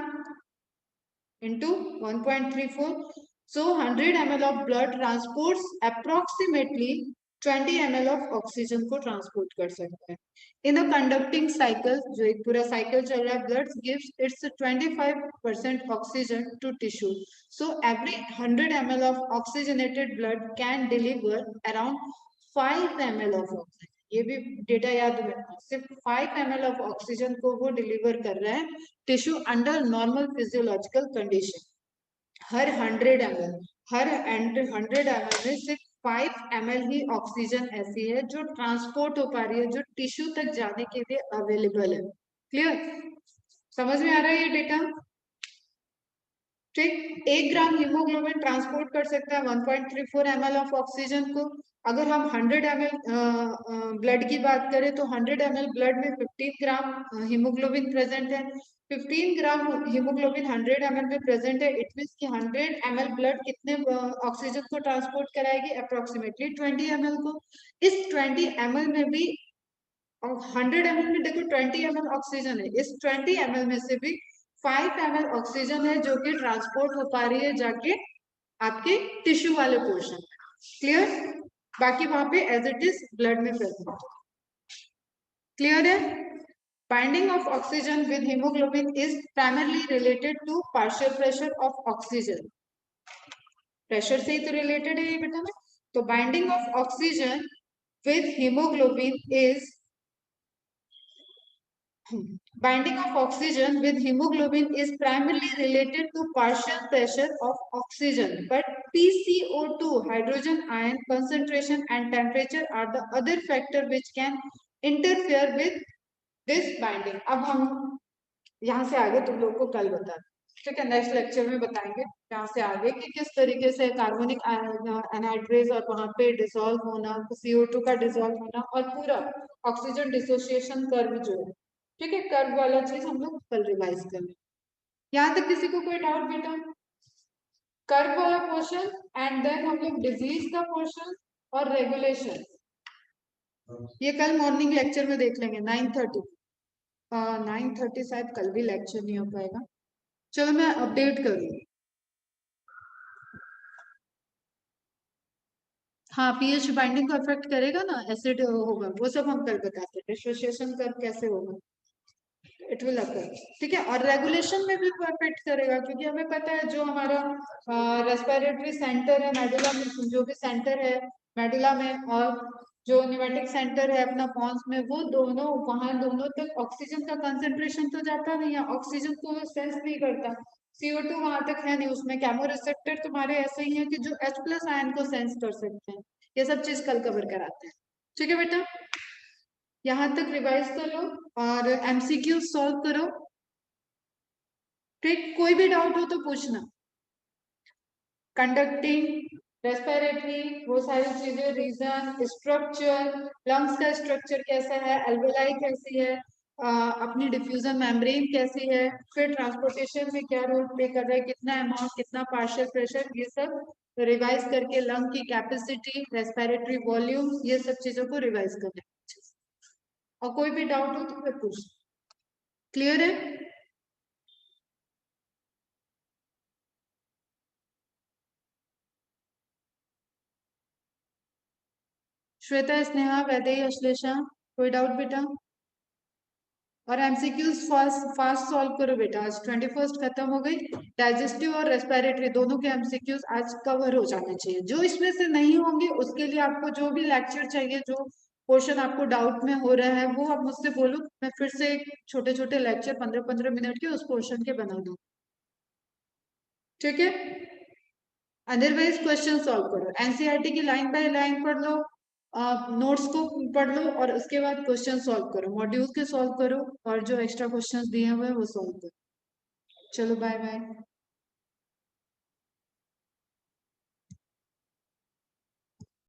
into 1.34. So 100 ml of blood transports approximately 20 ml of oxygen को ट्रांसपोर्ट कर सकता है। इन अ कंडक्टिंग साइकिल, जो एक पूरा साइकिल चल रहा है, blood gives its 25% oxygen to tissue. So every 100 ml of oxygenated blood can deliver around 5 ml of oxygen. ये भी डेटा याद रखना, सिर्फ 5 ml ऑफ ऑक्सीजन को वो डिलीवर कर रहा है tissue under normal physiological condition. हर 100 ml, हर 100 ml में सिर्फ 5 ml ही ऑक्सीजन ऐसी है जो ट्रांसपोर्ट हो पा रही है, जो टिश्यू तक जाने के लिए अवेलेबल है। क्लियर, समझ में आ रहा है ये डेटा? ठीक, 1 ग्राम हीमोग्लोबिन ट्रांसपोर्ट कर सकता है 1.34 ml ऑफ ऑक्सीजन को। अगर हम 100 ml ब्लड की बात करें तो 100 ml ब्लड में 15 ग्राम हीमोग्लोबिन प्रेजेंट है। 15 ग्राम हीमोग्लोबिन 100 ml में प्रेजेंट है, इट मीन्स कि 100 ml ब्लड कितने ऑक्सीजन को ट्रांसपोर्ट कराएगी, अप्रोक्सीमेटली 20 ml को। इस 20 ml में भी, और 100 ml में देखो 20 ml ऑक्सीजन है, इस 20 ml में से भी 5 ml ऑक्सीजन है जो कि ट्रांसपोर्ट हो पा रही है जाके आपके टिश्यू वाले पोर्शन में। क्लियर? बाकी वहां पे एज इट इज ब्लड में प्रेजेंट। क्लियर है? Binding of oxygen with hemoglobin is primarily related to partial pressure of oxygen. Pressure से ही तो रिलेटेड है ये बेटा में। तो binding of oxygen with hemoglobin is, binding of oxygen with hemoglobin is primarily related to partial pressure of oxygen, but PCO2, hydrogen ion concentration and temperature are the other factor which can interfere with this binding. अब हम यहाँ से आगे तुम लोग को कल बता, ठीक है, नेक्स्ट लेक्चर में बताएंगे यहाँ से आगे कि किस तरीके से कार्बोनिक एनाइड्रेज और वहां पे डिसॉल्व होना, CO2 का डिसॉल्व होना और पूरा ऑक्सीजन डिसोसिएशन कर्व जो है, ठीक है, कर्व वाला चीज हम लोग कल रिवाइज करेंगे। यहाँ तक किसी को कोई डाउट बेटा? कर्व वाला पोर्शन एंड देन हम लोग डिजीज का पोर्शन और रेगुलेशन, ये कल मॉर्निंग लेक्चर में देख लेंगे 9:30। 9:30 शायद कल भी लेक्चर नहीं हो पाएगा, चलो मैं अपडेट करूंगी। हाँ, पीएच बाइंडिंग को अफेक्ट करेगा ना, एसिड होगा, वो सब हम कल बताते हैं, डिसोसिएशन कर्व कैसे होगा, इट विल अफेक्ट, ठीक है। और रेगुलेशन में भी अफेक्ट करेगा क्योंकि हमें पता है जो हमारा रेस्पिरेटरी सेंटर है मेडुला में, जो भी सेंटर है मेडुला में और जो न्यूमेटिक सेंटर है अपना पॉन्स में, वो दोनों वहां दोनों तक ऑक्सीजन का कंसेंट्रेशन तो जाता नहीं है, ऑक्सीजन को सेंस नहीं करता, CO2 वहां तक है नहीं, उसमें केमो रिसेप्टर तुम्हारे ऐसे ही है कि जो H+ आयन को सेंस कर सकते हैं। ये सब चीज कल कवर कराते हैं, ठीक है बेटा, यहाँ तक रिवाइज कर लो और MCQ सॉल्व करो, ठीक, कोई भी डाउट हो तो पूछना। कंडक्टिंग, रेस्पिरेटरी, वो सारी चीजें, रीजन, स्ट्रक्चर, लंग्स का स्ट्रक्चर कैसा है, एल्वेलाई कैसी है, अपनी डिफ्यूजन मेम्ब्रेन कैसी है, फिर ट्रांसपोर्टेशन में क्या रोल प्ले कर रहा है, कितना अमाउंट, कितना पार्शियल प्रेशर, ये सब रिवाइज करके लंग की कैपेसिटी, रेस्पिरेटरी वॉल्यूम, ये सब चीजों को रिवाइज करना। और कोई भी डाउट हो तो फिर पूछ। क्लियर है? श्वेता, स्नेहा, वैदेही, अश्लेषा, कोई डाउट बेटा? और एमसीक्यूज फास्ट फास्ट सॉल्व करो बेटा, आज 21st खत्म हो गई, डाइजेस्टिव और रेस्पिरेटरी दोनों के एमसीक्यूज आज कवर हो जाने चाहिए। जो इसमें से नहीं होंगे उसके लिए आपको जो भी लेक्चर चाहिए, जो पोर्शन आपको डाउट में हो रहा है वो आप मुझसे बोलो, मैं फिर से छोटे छोटे लेक्चर 15-15 मिनट के उस पोर्शन के बना दूँ, ठीक है। अदरवाइज क्वेश्चन सॉल्व करो, एनसीईआरटी की लाइन बाय लाइन पढ़ लो, नोट्स को पढ़ लो और उसके बाद क्वेश्चन सॉल्व करो, मॉड्यूल के सॉल्व करो और जो एक्स्ट्रा क्वेश्चंस दिए हुए हैं वो सॉल्व करो। चलो बाय बाय।